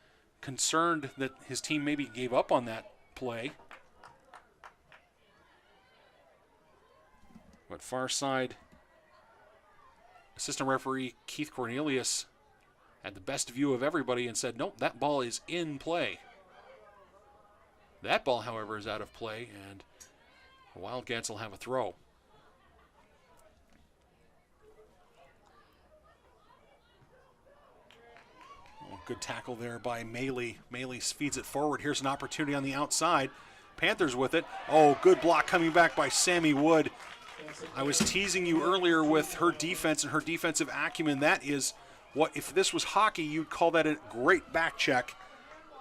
concerned that his team maybe gave up on that play. But far side, assistant referee Keith Cornelius had the best view of everybody and said, nope, that ball is in play. That ball, however, is out of play, and the Wildcats will have a throw. Oh, good tackle there by Maley. Maley feeds it forward. Here's an opportunity on the outside. Panthers with it. Oh, good block coming back by Sammy Wood. I was teasing you earlier with her defense and her defensive acumen. That is what, if this was hockey, you'd call that a great back check.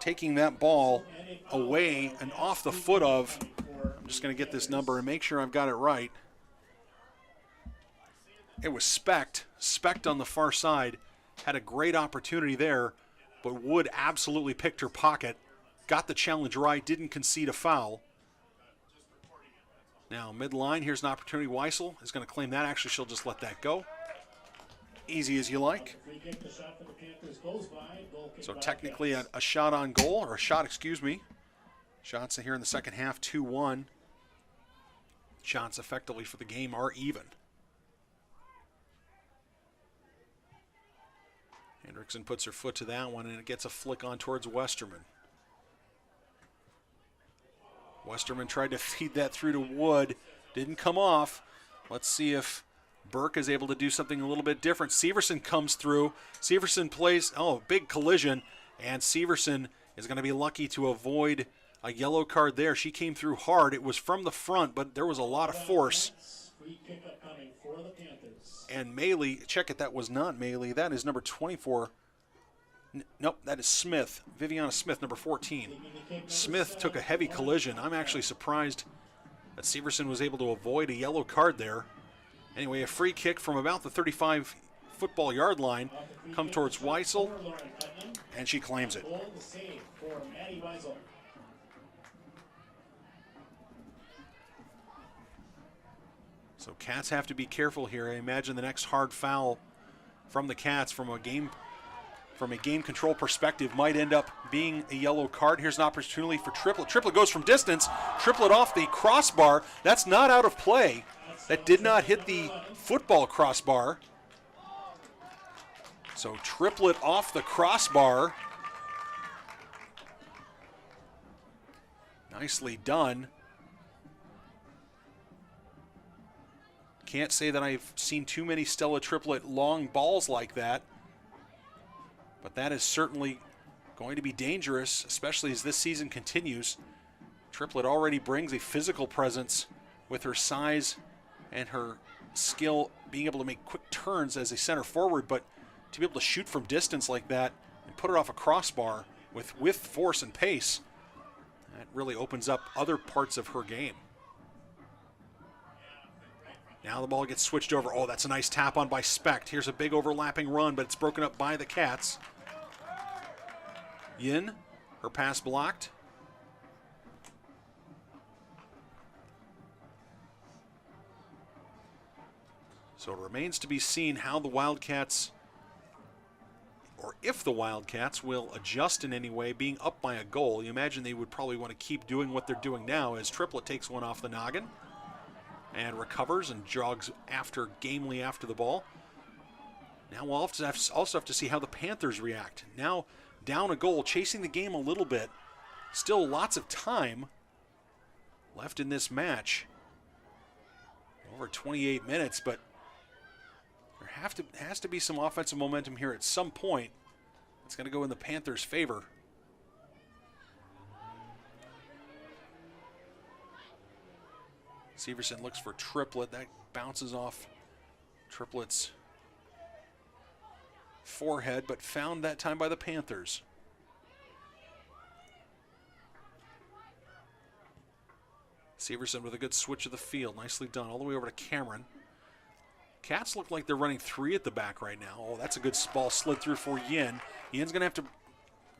Taking that ball away and off the foot of, I'm just going to get this number and make sure I've got it right. It was Specht. Specht on the far side had a great opportunity there, but Wood absolutely picked her pocket, got the challenge right, didn't concede a foul. Now midline, here's an opportunity. Weissel is going to claim that. Actually, she'll just let that go. Easy as you like. So technically a shot on goal, or a shot, excuse me. Shots here in the second half, 2-1. Shots effectively for the game are even. Hendrickson puts her foot to that one, and it gets a flick on towards Westerman. Westerman tried to feed that through to Wood. Didn't come off. Let's see if Burke is able to do something a little bit different. Severson comes through. Severson plays, big collision, and Severson is going to be lucky to avoid a yellow card there. She came through hard. It was from the front, but there was a lot of force. And Maley, check it, that was not Maley. That is number 24. Nope, that is Smith. Viviana Smith, number 14. Smith took a heavy collision. I'm actually surprised that Severson was able to avoid a yellow card there. Anyway, a free kick from about the 35 football yard line come towards Weissel, and she claims it. So Cats have to be careful here. I imagine the next hard foul from the Cats from a game control perspective might end up being a yellow card. Here's an opportunity for Triplet. Triplet goes from distance. Triplet off the crossbar. That's not out of play. That did not hit the football crossbar. So Triplet off the crossbar. Nicely done. Can't say that I've seen too many Stella Triplet long balls like that. But that is certainly going to be dangerous, especially as this season continues. Triplett already brings a physical presence with her size and her skill, being able to make quick turns as a center forward, but to be able to shoot from distance like that and put it off a crossbar with force and pace, that really opens up other parts of her game. Now the ball gets switched over. Oh, that's a nice tap on by Specht. Here's a big overlapping run, but it's broken up by the Cats. Yin, her pass blocked. So it remains to be seen how the Wildcats, or if the Wildcats will adjust in any way, being up by a goal. You imagine they would probably want to keep doing what they're doing now as Triplett takes one off the noggin and recovers and jogs gamely after the ball. Now we'll also have to see how the Panthers react. Now down a goal, chasing the game a little bit. Still lots of time left in this match. Over 28 minutes, but there has to be some offensive momentum here at some point. It's going to go in the Panthers' favor. Severson looks for Triplett. That bounces off Triplett's forehead, but found that time by the Panthers. Severson with a good switch of the field. Nicely done. All the way over to Cameron. Cats look like they're running three at the back right now. Oh, that's a good ball slid through for Yin. Yin's going to have to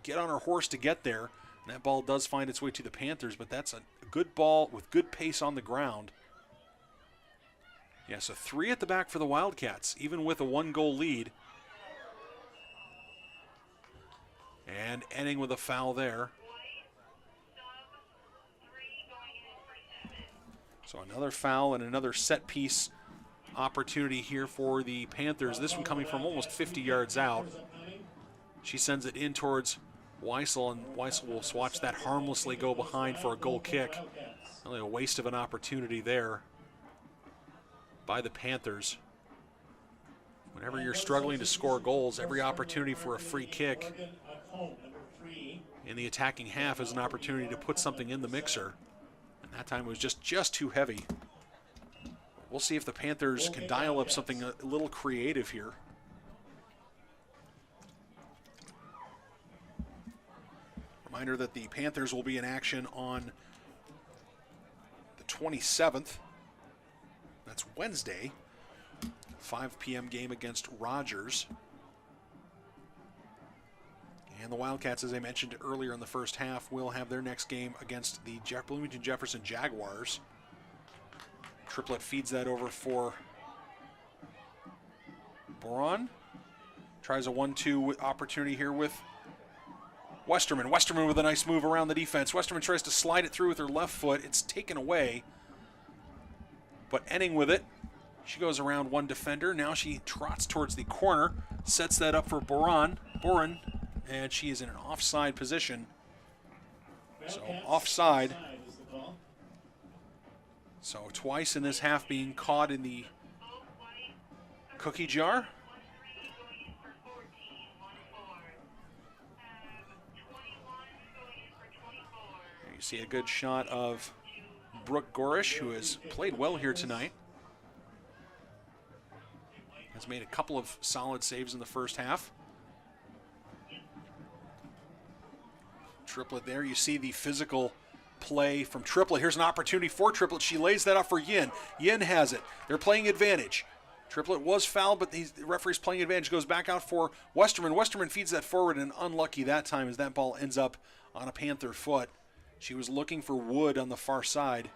get on her horse to get there. And that ball does find its way to the Panthers, but that's a good ball with good pace on the ground. Yeah, so three at the back for the Wildcats, even with a one-goal lead. And ending with a foul there. So another foul and another set-piece opportunity here for the Panthers. This one coming from almost 50 yards out. She sends it in towards Weissel, and Weissel will watch that harmlessly go behind for a goal kick. Only a waste of an opportunity there by the Panthers. Whenever you're struggling to score goals, every opportunity for a free kick in the attacking half is an opportunity to put something in the mixer. And that time it was just too heavy. We'll see if the Panthers can dial up something a little creative here. Reminder that the Panthers will be in action on the 27th. That's Wednesday. 5 p.m. game against Rogers. And the Wildcats, as I mentioned earlier in the first half, will have their next game against the Bloomington Jefferson Jaguars. Triplett feeds that over for Boron. Tries a 1-2 opportunity here with Westerman. Westerman with a nice move around the defense. Westerman tries to slide it through with her left foot. It's taken away. But ending with it. She goes around one defender. Now she trots towards the corner. Sets that up for Boron. And she is in an offside position. So offside. So twice in this half being caught in the cookie jar. Here you see a good shot of Brooke Gorish, who has played well here tonight. Has made a couple of solid saves in the first half. Triplett there. You see the physical play from Triplett. Here's an opportunity for Triplett. She lays that up for Yin. Yin has it. They're playing advantage. Triplett was fouled, but the referee's playing advantage. Goes back out for Westerman. Westerman feeds that forward, and unlucky that time as that ball ends up on a Panther foot. She was looking for Wood on the far side.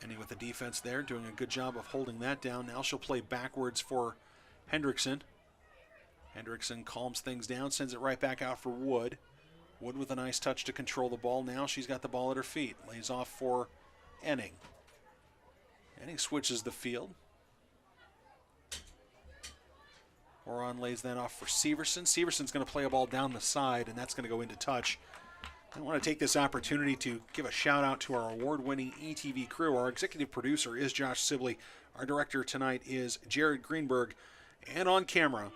Ending with the defense there, doing a good job of holding that down. Now she'll play backwards for Hendrickson. Hendrickson calms things down, sends it right back out for Wood. Wood with a nice touch to control the ball. Now she's got the ball at her feet. Lays off for Enning. Enning switches the field. Oron lays that off for Severson. Severson's going to play a ball down the side, and that's going to go into touch. I want to take this opportunity to give a shout out to our award-winning ETV crew. Our executive producer is Josh Sibley. Our director tonight is Jared Greenberg. And on camera,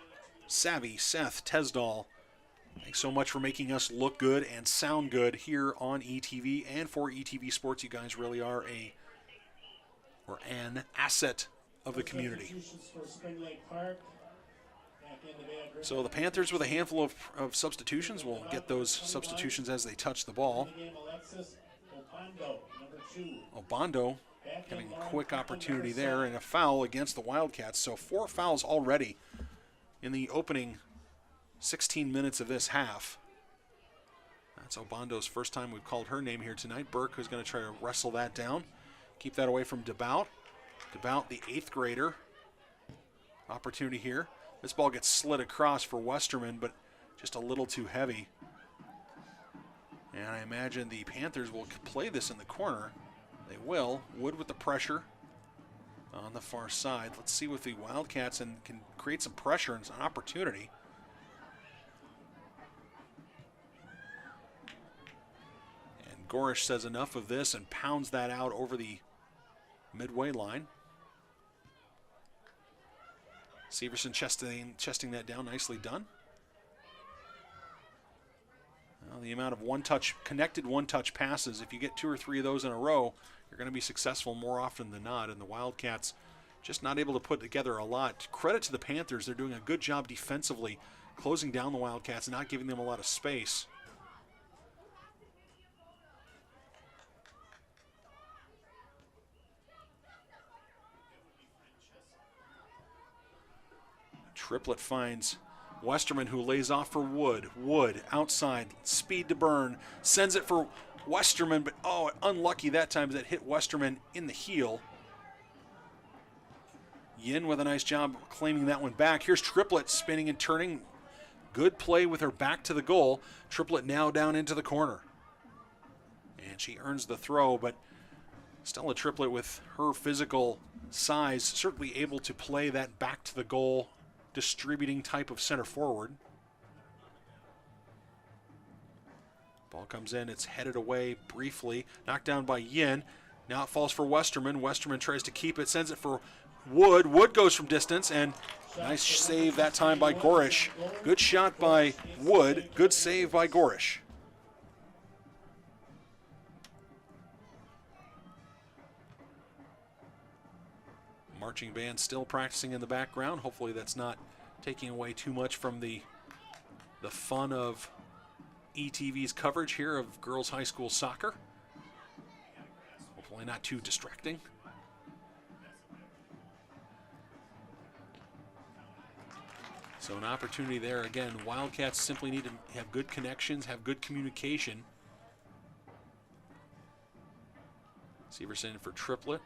Savvy Seth Tesdall. Thanks so much for making us look good and sound good here on ETV and for ETV Sports. You guys really are an asset of the community. For Spring Lake Park. So the Panthers with a handful of substitutions. We'll get those substitutions as they touch the ball. Obando having a quick opportunity there and a foul against the Wildcats. So 4 fouls already in the opening 16 minutes of this half. That's Obando's first time we've called her name here tonight. Burke, who's going to try to wrestle that down. Keep that away from DeBout. DeBout, the 8th grader. Opportunity here. This ball gets slid across for Westerman, but just a little too heavy. And I imagine the Panthers will play this in the corner. They will. Wood with the pressure on the far side. Let's see with the Wildcats and can create some pressure and some opportunity. And Gorish says enough of this and pounds that out over the midway line. Severson chesting that down, nicely done. Well, the amount of connected one-touch passes, if you get 2 or 3 of those in a row, you're going to be successful more often than not. And the Wildcats just not able to put together a lot. Credit to the Panthers, they're doing a good job defensively, closing down the Wildcats and not giving them a lot of space. Triplett finds Westerman, who lays off for Wood. Wood outside, speed to burn, sends it for Westerman, but unlucky that time as it hit Westerman in the heel. Yin with a nice job claiming that one back. Here's Triplett spinning and turning. Good play with her back to the goal. Triplett now down into the corner. And she earns the throw, but Stella Triplett with her physical size certainly able to play that back to the goal distributing type of center forward. Ball comes in, it's headed away briefly, knocked down by Yin. Now it falls for Westerman. Westerman tries to keep it, sends it for Wood. Wood goes from distance, and nice save that time by Gorish. Good shot by Wood, good save by Gorish. Marching band still practicing in the background. Hopefully that's not taking away too much from the fun of ETV's coverage here of girls high school soccer. Hopefully not too distracting. So an opportunity there again. Wildcats simply need to have good connections, have good communication. Severson for Triplett.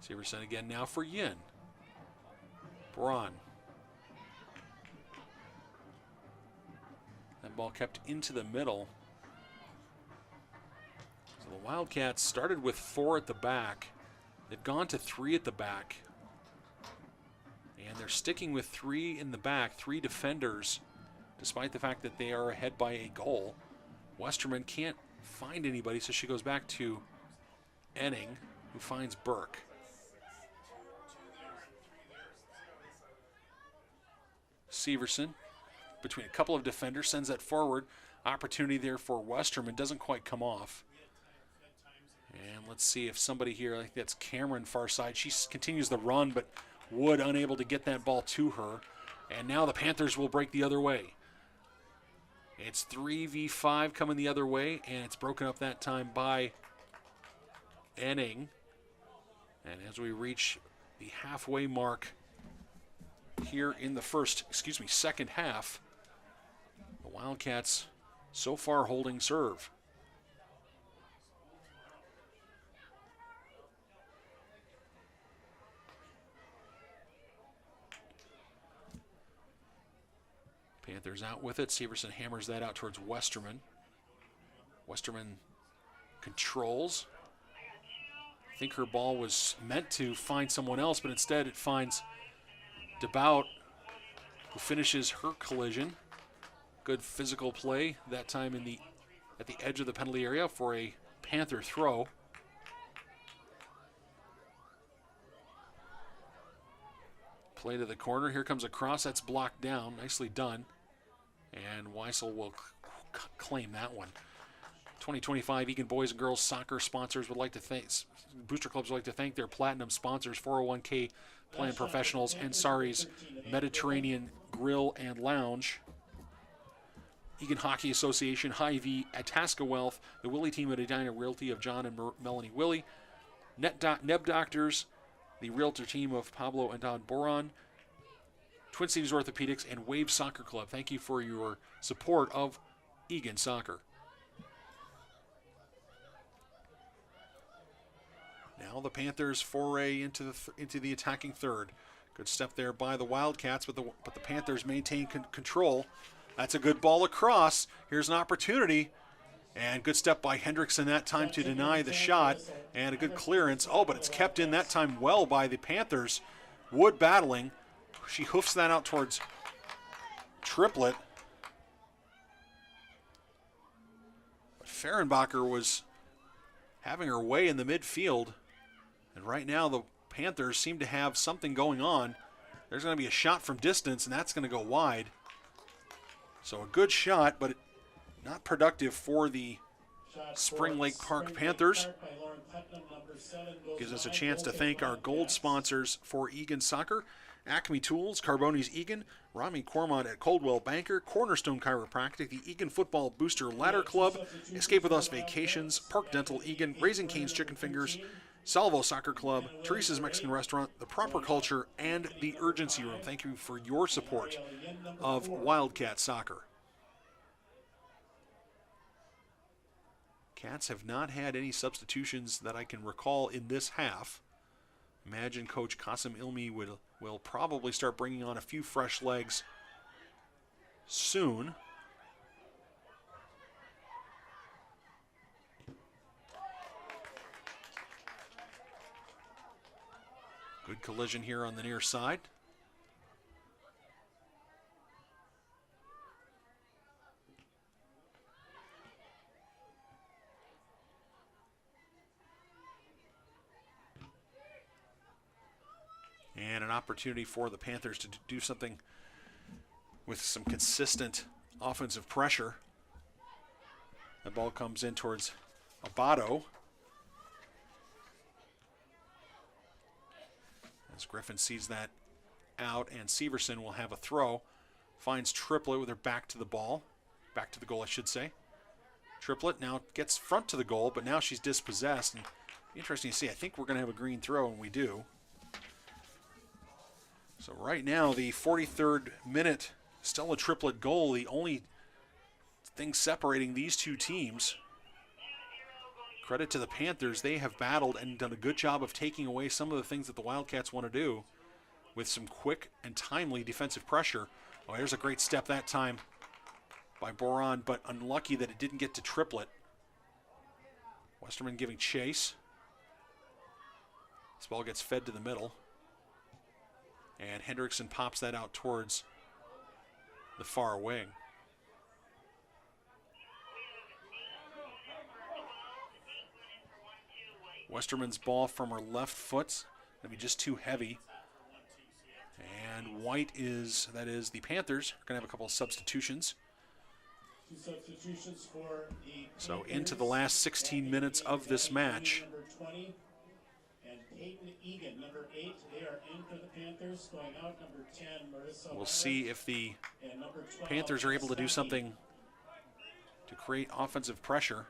Severson again now for Yin. Braun. That ball kept into the middle. So the Wildcats started with 4 at the back. They've gone to 3 at the back. And they're sticking with 3 in the back, 3 defenders, despite the fact that they are ahead by a goal. Westerman can't find anybody, so she goes back to Enning, who finds Burke. Severson, between a couple of defenders, sends that forward. Opportunity there for Westerman, doesn't quite come off. And let's see if somebody here, I think that's Cameron far side. She continues the run, but Wood unable to get that ball to her. And now the Panthers will break the other way. It's 3v5 coming the other way, and it's broken up that time by Enning. And as we reach the halfway mark here in the second half, the Wildcats so far holding serve. Panthers out with it. Severson hammers that out towards Westerman. Westerman controls. I think her ball was meant to find someone else, but instead it finds DeBout, who finishes her collision. Good physical play that time at the edge of the penalty area for a Panther throw. Play to the corner. Here comes a cross. That's blocked down. Nicely done. And Weissel will claim that one. 2025 Eagan Boys and Girls Soccer sponsors would like to thank, booster clubs would like to thank their platinum sponsors, 401k Plan Professionals, and Ansari's Mediterranean Grill and Lounge, Eagan Hockey Association, Hy-Vee, Itasca Wealth, the Willie team at Edina Realty of John and Melanie Willie, Neb Doctors, the Realtor team of Pablo and Don Boron, Twin Cities Orthopedics, and Wave Soccer Club. Thank you for your support of Eagan Soccer. Now the Panthers foray into the attacking third. Good step there by the Wildcats, but the Panthers maintain control. That's a good ball across. Here's an opportunity. And good step by Hendrickson that time to deny the shot. And a good clearance. Oh, but it's kept in that time well by the Panthers. Wood battling. She hoofs that out towards Triplett. But Fehrenbacher was having her way in the midfield. And right now the Panthers seem to have something going on. There's going to be a shot from distance, and that's going to go wide. So a good shot, but not productive for the Spring Lake Park Panthers. Gives us a chance to thank our gold sponsors for Eagan Soccer: Acme Tools, Carboni's Eagan, Rami Cormont at Coldwell Banker, Cornerstone Chiropractic, the Eagan Football Booster Ladder Club, Escape With Us Vacations, Park Dental Eagan, Raising Cane's Chicken Fingers, Salvo Soccer Club, Teresa's Mexican Restaurant, The Proper Culture, and the Urgency Room. Thank you for your support of Wildcat Soccer. Cats have not had any substitutions that I can recall in this half. Imagine Coach Qasim Ilmi will probably start bringing on a few fresh legs soon. Good collision here on the near side. And an opportunity for the Panthers to do something with some consistent offensive pressure. The ball comes in towards Abato. As Griffin sees that out, and Severson will have a throw. Finds Triplett with her back to the ball. Back to the goal, I should say. Triplett now gets front to the goal, but now she's dispossessed. And interesting to see. I think we're going to have a green throw, and we do. So right now, the 43rd minute, still a Triplett goal. The only thing separating these two teams. Credit to the Panthers. They have battled and done a good job of taking away some of the things that the Wildcats want to do with some quick and timely defensive pressure. Oh, there's a great step that time by Boron, but unlucky that it didn't get to Triplett. Westerman giving chase. This ball gets fed to the middle. And Hendrickson pops that out towards the far wing. Westerman's ball from her left foot's going to be just too heavy. And White is, that is, the Panthers are going to have a couple of substitutions. Two substitutions for the So Panthers. into the last 16 minutes of this match. Number 20 and Peyton Eagan, number 8. They are in for the Panthers. Going out, number 10, Marissa. We'll see if the and number 12, Panthers are able to do Stephanie. something to create offensive pressure.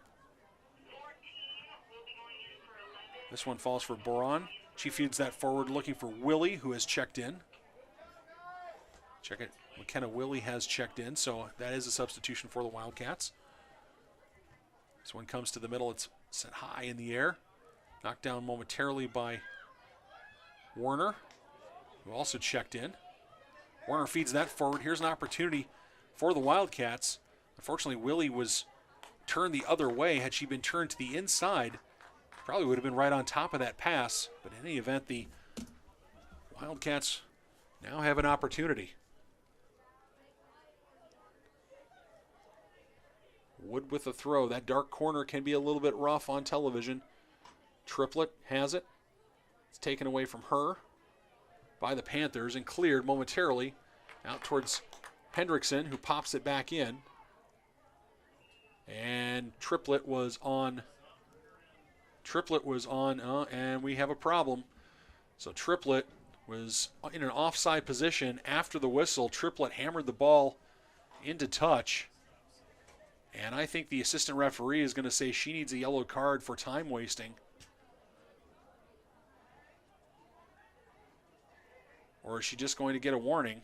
This one falls for Boron. She feeds that forward looking for Willie, who has checked in. Check it. McKenna Willie has checked in, so that is a substitution for the Wildcats. This one comes to the middle. It's set high in the air. Knocked down momentarily by Warner, who also checked in. Warner feeds that forward. Here's an opportunity for the Wildcats. Unfortunately, Willie was turned the other way. Had she been turned to the inside, probably would have been right on top of that pass. But in any event, the Wildcats now have an opportunity. Wood with the throw. That dark corner can be a little bit rough on television. Triplett has it. It's taken away from her by the Panthers and cleared momentarily out towards Hendrickson, who pops it back in. And Triplett was on, and we have a problem. So Triplett was in an offside position after the whistle. Triplett hammered the ball into touch. And I think the assistant referee is going to say she needs a yellow card for time wasting. Or is she just going to get a warning?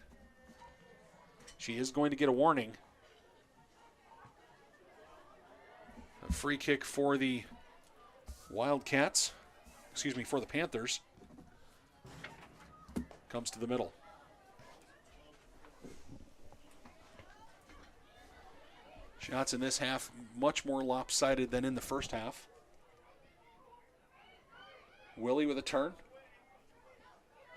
She is going to get a warning. A free kick for the Wildcats. Excuse me, for the Panthers. Comes to the middle. Shots in this half much more lopsided than in the first half. Willie with a turn.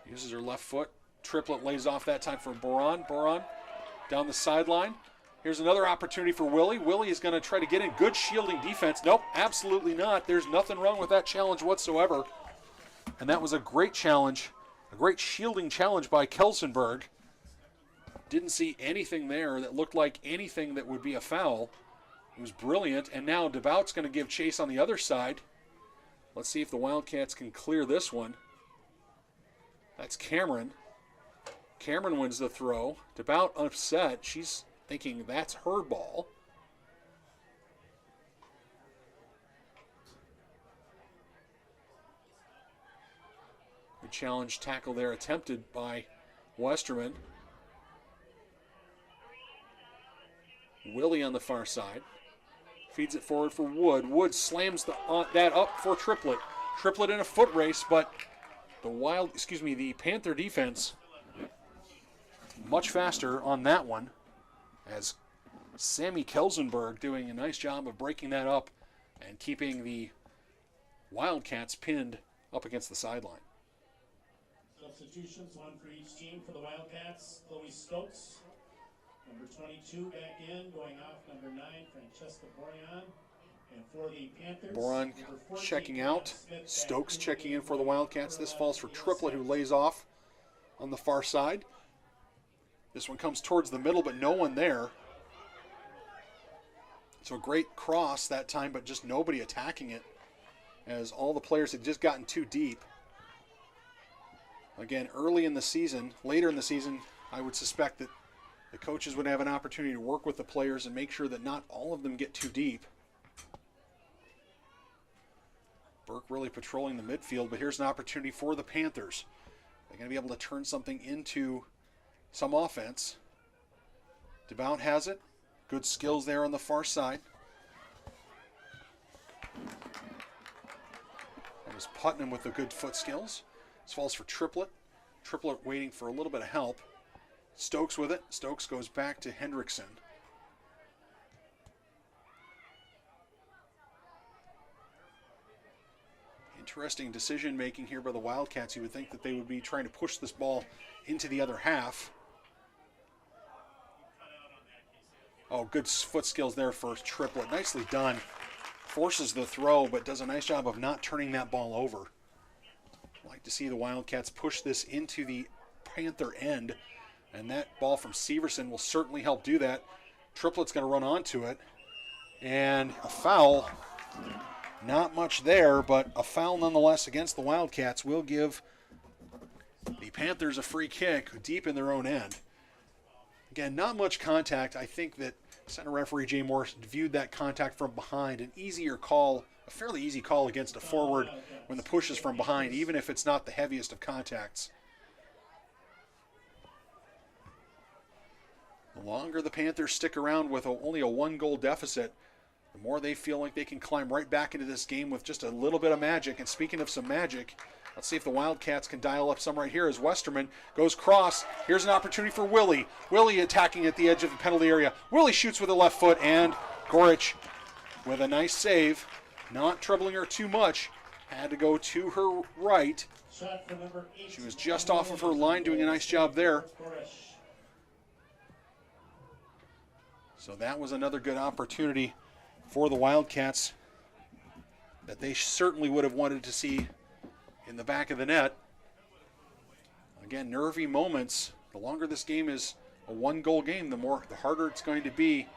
Uses her left foot. Triplett lays off that time for Boran. Boran down the sideline. Here's another opportunity for Willie. Willie is going to try to get in. Good shielding defense. Nope, absolutely not. There's nothing wrong with that challenge whatsoever. And that was a great challenge, a great shielding challenge by Kelsenberg. Didn't see anything there that looked like anything that would be a foul. It was brilliant. And now DeBout's going to give chase on the other side. Let's see if the Wildcats can clear this one. That's Cameron. Cameron wins the throw. DeBout upset. She's thinking that's her ball. Good challenge tackle there attempted by Westerman. Willie on the far side. Feeds it forward for Wood. Wood slams that up for Triplett. Triplett in a foot race, but the Panther defense much faster on that one, as Sammy Kelsenberg doing a nice job of breaking that up and keeping the Wildcats pinned up against the sideline. Substitutions, one for each team. For the Wildcats, Chloe Stokes, number 22 back in, going off number 9, Francesca Boran. And for the Panthers, Boran checking out. Stokes checking in for the Wildcats. This falls for Triplett, who lays off on the far side. This one comes towards the middle, but no one there. So a great cross that time, but just nobody attacking it, as all the players had just gotten too deep. Again, early in the season, later in the season, I would suspect that the coaches would have an opportunity to work with the players and make sure that not all of them get too deep. Burke really patrolling the midfield, but here's an opportunity for the Panthers. They're going to be able to turn something into some offense. DeBout has it. Good skills there on the far side. That was Putnam with the good foot skills. This falls for Triplett. Triplett waiting for a little bit of help. Stokes with it. Stokes goes back to Hendrickson. Interesting decision making here by the Wildcats. You would think that they would be trying to push this ball into the other half. Oh, good foot skills there for Triplett. Nicely done. Forces the throw, but does a nice job of not turning that ball over. I'd like to see the Wildcats push this into the Panther end, and that ball from Severson will certainly help do that. Triplett's going to run onto it, and a foul. Not much there, but a foul nonetheless against the Wildcats will give the Panthers a free kick deep in their own end. Again, not much contact. I think that center referee Jay Morris viewed that contact from behind. An easier call, a fairly easy call against a forward when the push is from behind, even if it's not the heaviest of contacts. The longer the Panthers stick around with only a 1-goal deficit, the more they feel like they can climb right back into this game with just a little bit of magic. And speaking of some magic, let's see if the Wildcats can dial up some right here as Westerman goes cross. Here's an opportunity for Willie. Willie attacking at the edge of the penalty area. Willie shoots with the left foot, and Gorich with a nice save, not troubling her too much. Had to go to her right. She was just off of her line, doing a nice job there. So that was another good opportunity for the Wildcats that they certainly would have wanted to see in the back of the net. Again, nervy moments. The longer this game is a one-goal game, the harder it's going to be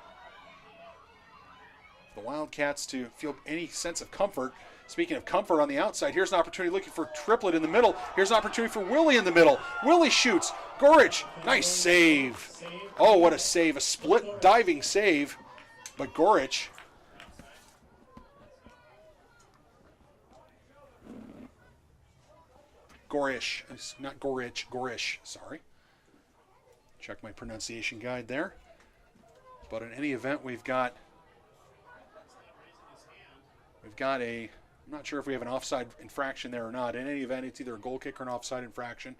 for the Wildcats to feel any sense of comfort. Speaking of comfort on the outside, here's an opportunity looking for Triplett in the middle. Here's an opportunity for Willie in the middle. Willie shoots. Gorich, nice save. Oh, what a save. A split diving save. But Gorich, not Gorich, Gorish, sorry. Check my pronunciation guide there. But in any event, we've got I'm not sure if we have an offside infraction there or not. In any event, it's either a goal kick or an offside infraction.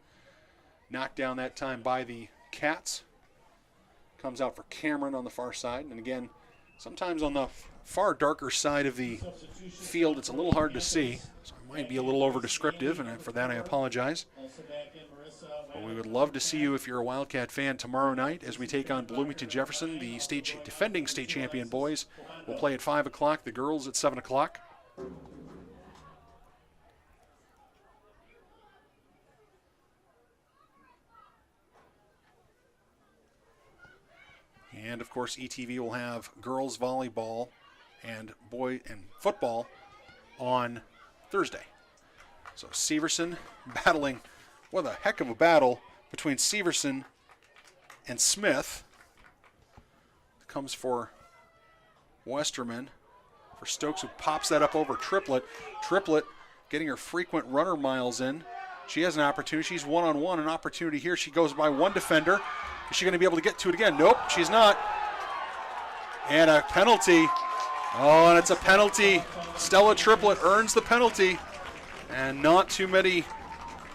Knocked down that time by the Cats. Comes out for Cameron on the far side. And again, sometimes on the far darker side of the field, it's a little hard to see. So I might be a little over descriptive, and for that I apologize. But we would love to see you if you're a Wildcat fan tomorrow night as we take on Bloomington Jefferson. The defending state champion boys will play at 5 o'clock, the girls at 7 o'clock. And of course, ETV will have girls volleyball and football on Thursday. So Severson battling, what a heck of a battle between Severson and Smith. Comes for Westerman. For Stokes, who pops that up over Triplett. Triplett getting her frequent runner miles in. She has an opportunity. She's one-on-one, an opportunity here. She goes by one defender. Is she going to be able to get to it again? Nope, she's not. And a penalty. Oh, and it's a penalty. Stella Triplett earns the penalty. And not too many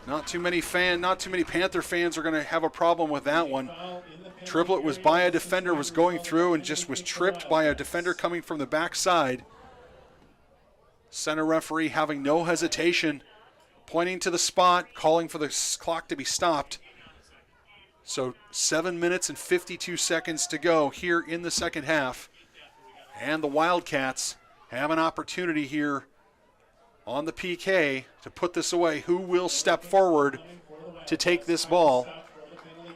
Panther fans are going to have a problem with that one. Triplett was by a defender, was going through, and just was tripped by a defender coming from the backside. Center referee having no hesitation, pointing to the spot, calling for the clock to be stopped. So 7 minutes and 52 seconds to go here in the second half. And the Wildcats have an opportunity here on the PK to put this away. Who will step forward to take this ball?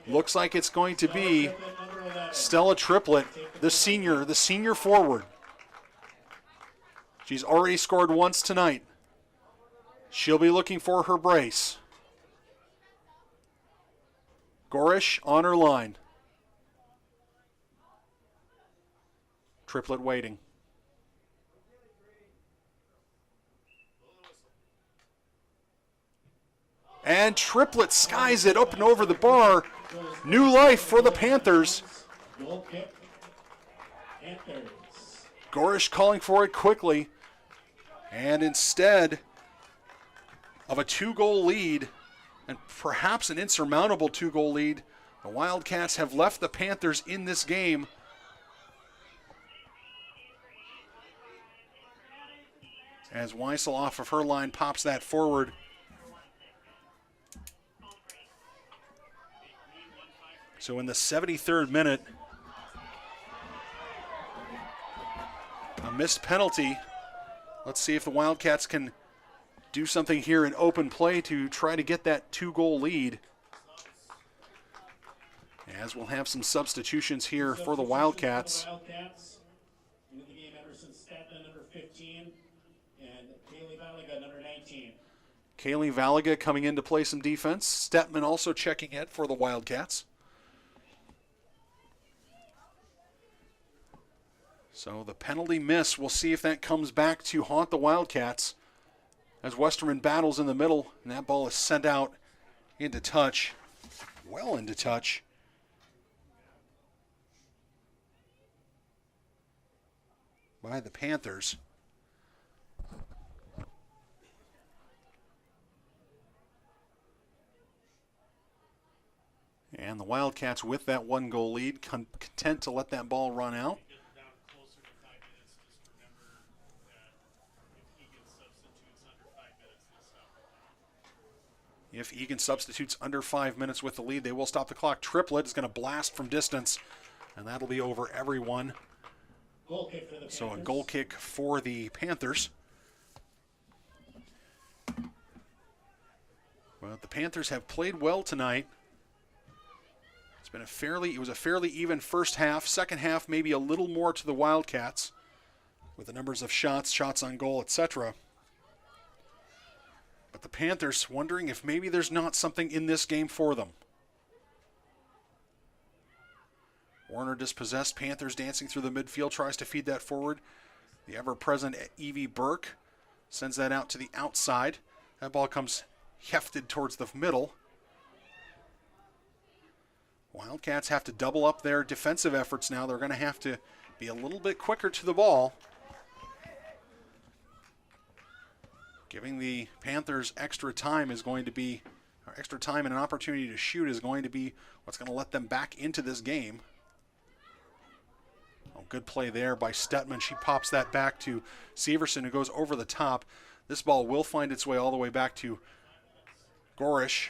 Looks like it's going to be Stella Triplett, the senior forward. She's already scored once tonight. She'll be looking for her brace. Gorish on her line. Triplett waiting. And Triplett skies it up and over the bar. New life for the Panthers. Gorish calling for it quickly. And instead of a 2-goal lead, and perhaps an insurmountable 2-goal lead, the Wildcats have left the Panthers in this game. As Weissel off of her line pops that forward. So in the 73rd minute, a missed penalty. Let's see if the Wildcats can do something here in open play to try to get that 2-goal lead. As we'll have some substitutions here for the Wildcats. Into the game, Emerson Statman, number 15, and Kaylee Valaga, number 19. Kaylee Valaga coming in to play some defense. Stetman also checking in for the Wildcats. So the penalty miss, we'll see if that comes back to haunt the Wildcats as Westerman battles in the middle, and that ball is sent out into touch, well into touch. By the Panthers. And the Wildcats with that 1-goal lead, content to let that ball run out. If Eagan substitutes under 5 minutes with the lead, they will stop the clock. Triplett is going to blast from distance, and that'll be over everyone. Goal kick for the Panthers. So a goal kick for the Panthers. Well, the Panthers have played well tonight. It was a fairly even first half. Second half, maybe a little more to the Wildcats with the numbers of shots on goal, etc. But the Panthers wondering if maybe there's not something in this game for them. Warner dispossessed. Panthers dancing through the midfield, tries to feed that forward. The ever-present Evie Burke sends that out to the outside. That ball comes hefted towards the middle. Wildcats have to double up their defensive efforts now. They're going to have to be a little bit quicker to the ball. Giving the Panthers extra time and an opportunity to shoot is going to be what's going to let them back into this game. Oh, good play there by Stetman. She pops that back to Severson, who goes over the top. This ball will find its way all the way back to Gorish.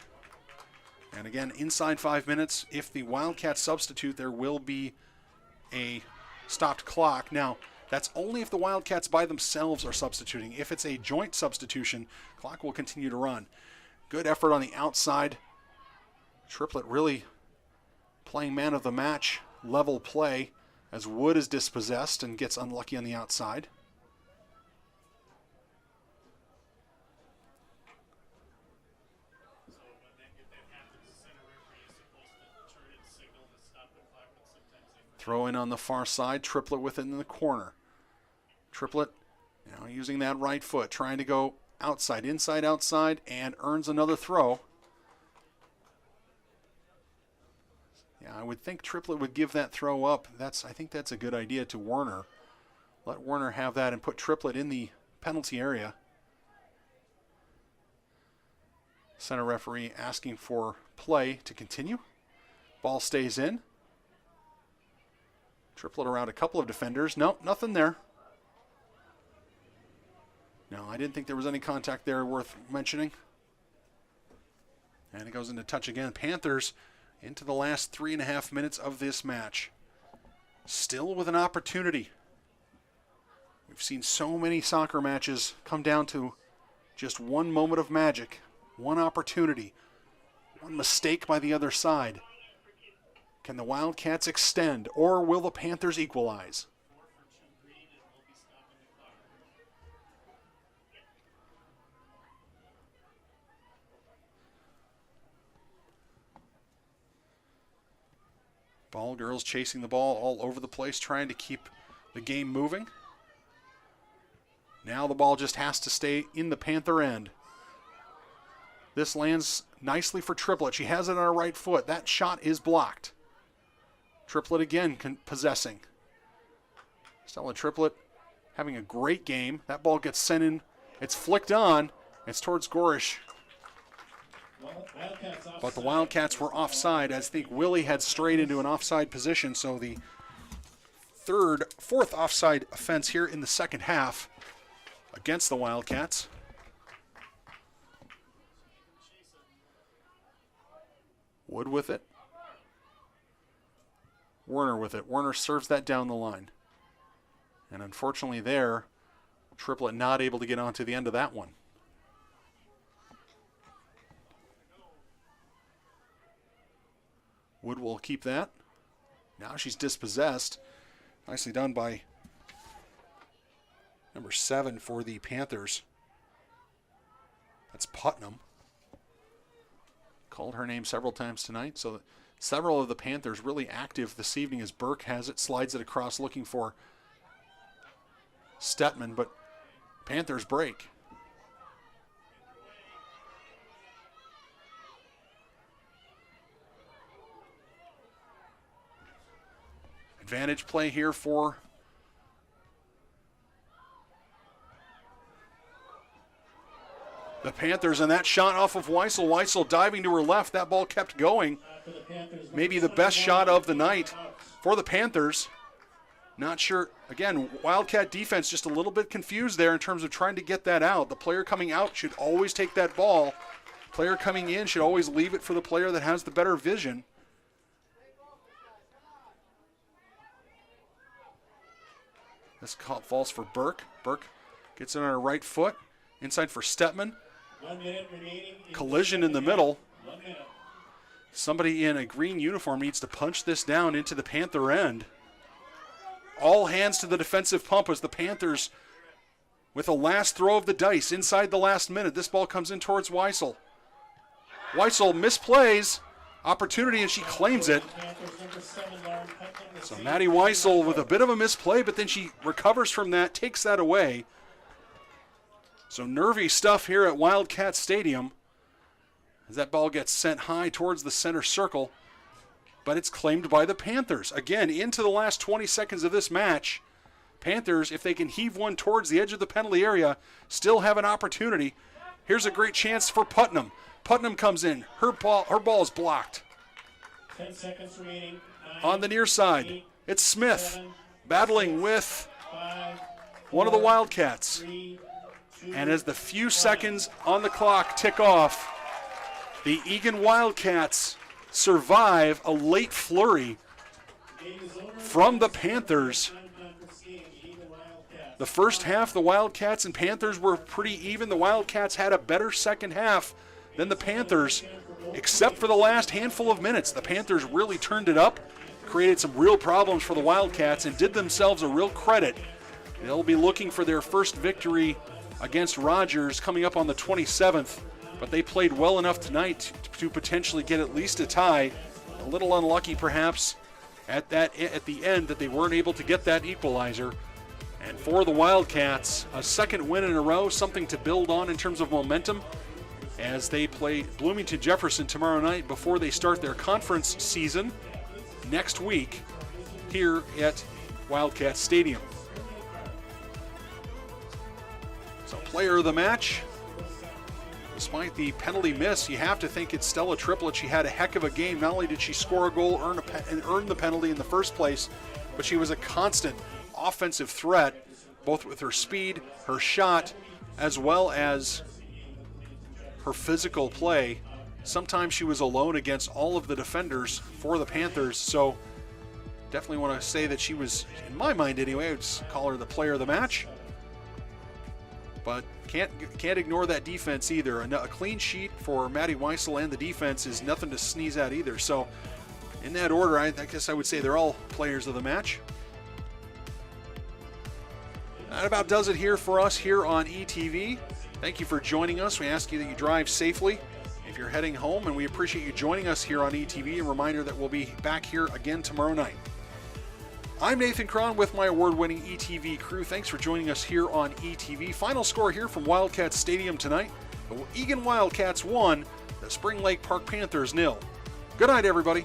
And again, inside 5 minutes, if the Wildcats substitute, there will be a stopped clock. Now, that's only if the Wildcats by themselves are substituting. If it's a joint substitution, clock will continue to run. Good effort on the outside. Triplett really playing man of the match level play as Wood is dispossessed and gets unlucky on the outside. Throw in on the far side, Triplett within the corner. Triplett now using that right foot, trying to go outside, inside, outside, and earns another throw. Yeah, I would think Triplett would give that throw up. I think that's a good idea to Werner. Let Werner have that and put Triplett in the penalty area. Center referee asking for play to continue. Ball stays in. Triplett around a couple of defenders. Nope, nothing there. No, I didn't think there was any contact there worth mentioning. And it goes into touch again. Panthers into the last 3.5 minutes of this match. Still with an opportunity. We've seen so many soccer matches come down to just one moment of magic, one opportunity, one mistake by the other side. Can the Wildcats extend, or will the Panthers equalize? Ball girls chasing the ball all over the place, trying to keep the game moving. Now the ball just has to stay in the Panther end. This lands nicely for Triplett. She has it on her right foot. That shot is blocked. Triplett again possessing. Stella Triplett having a great game. That ball gets sent in. It's flicked on. It's towards Gorish. But the Wildcats were offside. I think Willie had strayed into an offside position. So the fourth offside offense here in the second half against the Wildcats. Wood with it. Werner with it. Werner serves that down the line. And unfortunately there, Triplett not able to get onto the end of that one. Wood will keep that. Now she's dispossessed. Nicely done by number 7 for the Panthers. That's Putnam. Called her name several times tonight, so several of the Panthers really active this evening as Burke has it, slides it across looking for Stetman, but Panthers break. Advantage play here for the Panthers, and that shot off of Weissel. Weissel diving to her left. That ball kept going. Maybe the best shot of the night for the Panthers. Not sure. Again, Wildcat defense just a little bit confused there in terms of trying to get that out. The player coming out should always take that ball. Player coming in should always leave it for the player that has the better vision. This call falls for Burke. Burke gets it on her right foot. Inside for Stepman. 1 minute remaining. Collision in the middle. 1 minute. Somebody in a green uniform needs to punch this down into the Panther end. All hands to the defensive pump as the Panthers, with a last throw of the dice inside the last minute. This ball comes in towards Weissel. Weissel misplays opportunity and she claims it. So Maddie Weissel with a bit of a misplay, but then she recovers from that, takes that away. So nervy stuff here at Wildcat Stadium as that ball gets sent high towards the center circle, but it's claimed by the Panthers. Again, into the last 20 seconds of this match, Panthers, if they can heave one towards the edge of the penalty area, still have an opportunity. Here's a great chance for Putnam. Putnam comes in. Her ball is blocked. 10 seconds remaining. 9, On the near side, 8, it's Smith 7, battling with 5, one of the 4, Wildcats. 3, 2, And as the few seconds on the clock tick off, the Eagan Wildcats survive a late flurry from the Panthers. The first half, the Wildcats and Panthers were pretty even. The Wildcats had a better second half than the Panthers, except for the last handful of minutes. The Panthers really turned it up, created some real problems for the Wildcats, and did themselves a real credit. They'll be looking for their first victory against Rogers coming up on the 27th, but they played well enough tonight to potentially get at least a tie. A little unlucky perhaps at the end that they weren't able to get that equalizer. And for the Wildcats, a second win in a row, something to build on in terms of momentum as they play Bloomington Jefferson tomorrow night before they start their conference season next week here at Wildcat Stadium. So player of the match, despite the penalty miss, you have to think it's Stella Triplett. She had a heck of a game. Not only did she score a goal, earn the penalty in the first place, but she was a constant offensive threat, both with her speed, her shot, as well as her physical play. Sometimes she was alone against all of the defenders for the Panthers, so definitely want to say that she was, in my mind anyway, I would call her the player of the match. But can't ignore that defense either. A clean sheet for Maddie Weissel and the defense is nothing to sneeze at either. So in that order, I guess I would say they're all players of the match. That about does it here for us here on ETV. Thank you for joining us. We ask you that you drive safely if you're heading home, and we appreciate you joining us here on ETV. A reminder that we'll be back here again tomorrow night. I'm Nathan Cron with my award-winning ETV crew. Thanks for joining us here on ETV. Final score here from Wildcat Stadium tonight. The Eagan Wildcats won, the Spring Lake Park Panthers 0. Good night, everybody.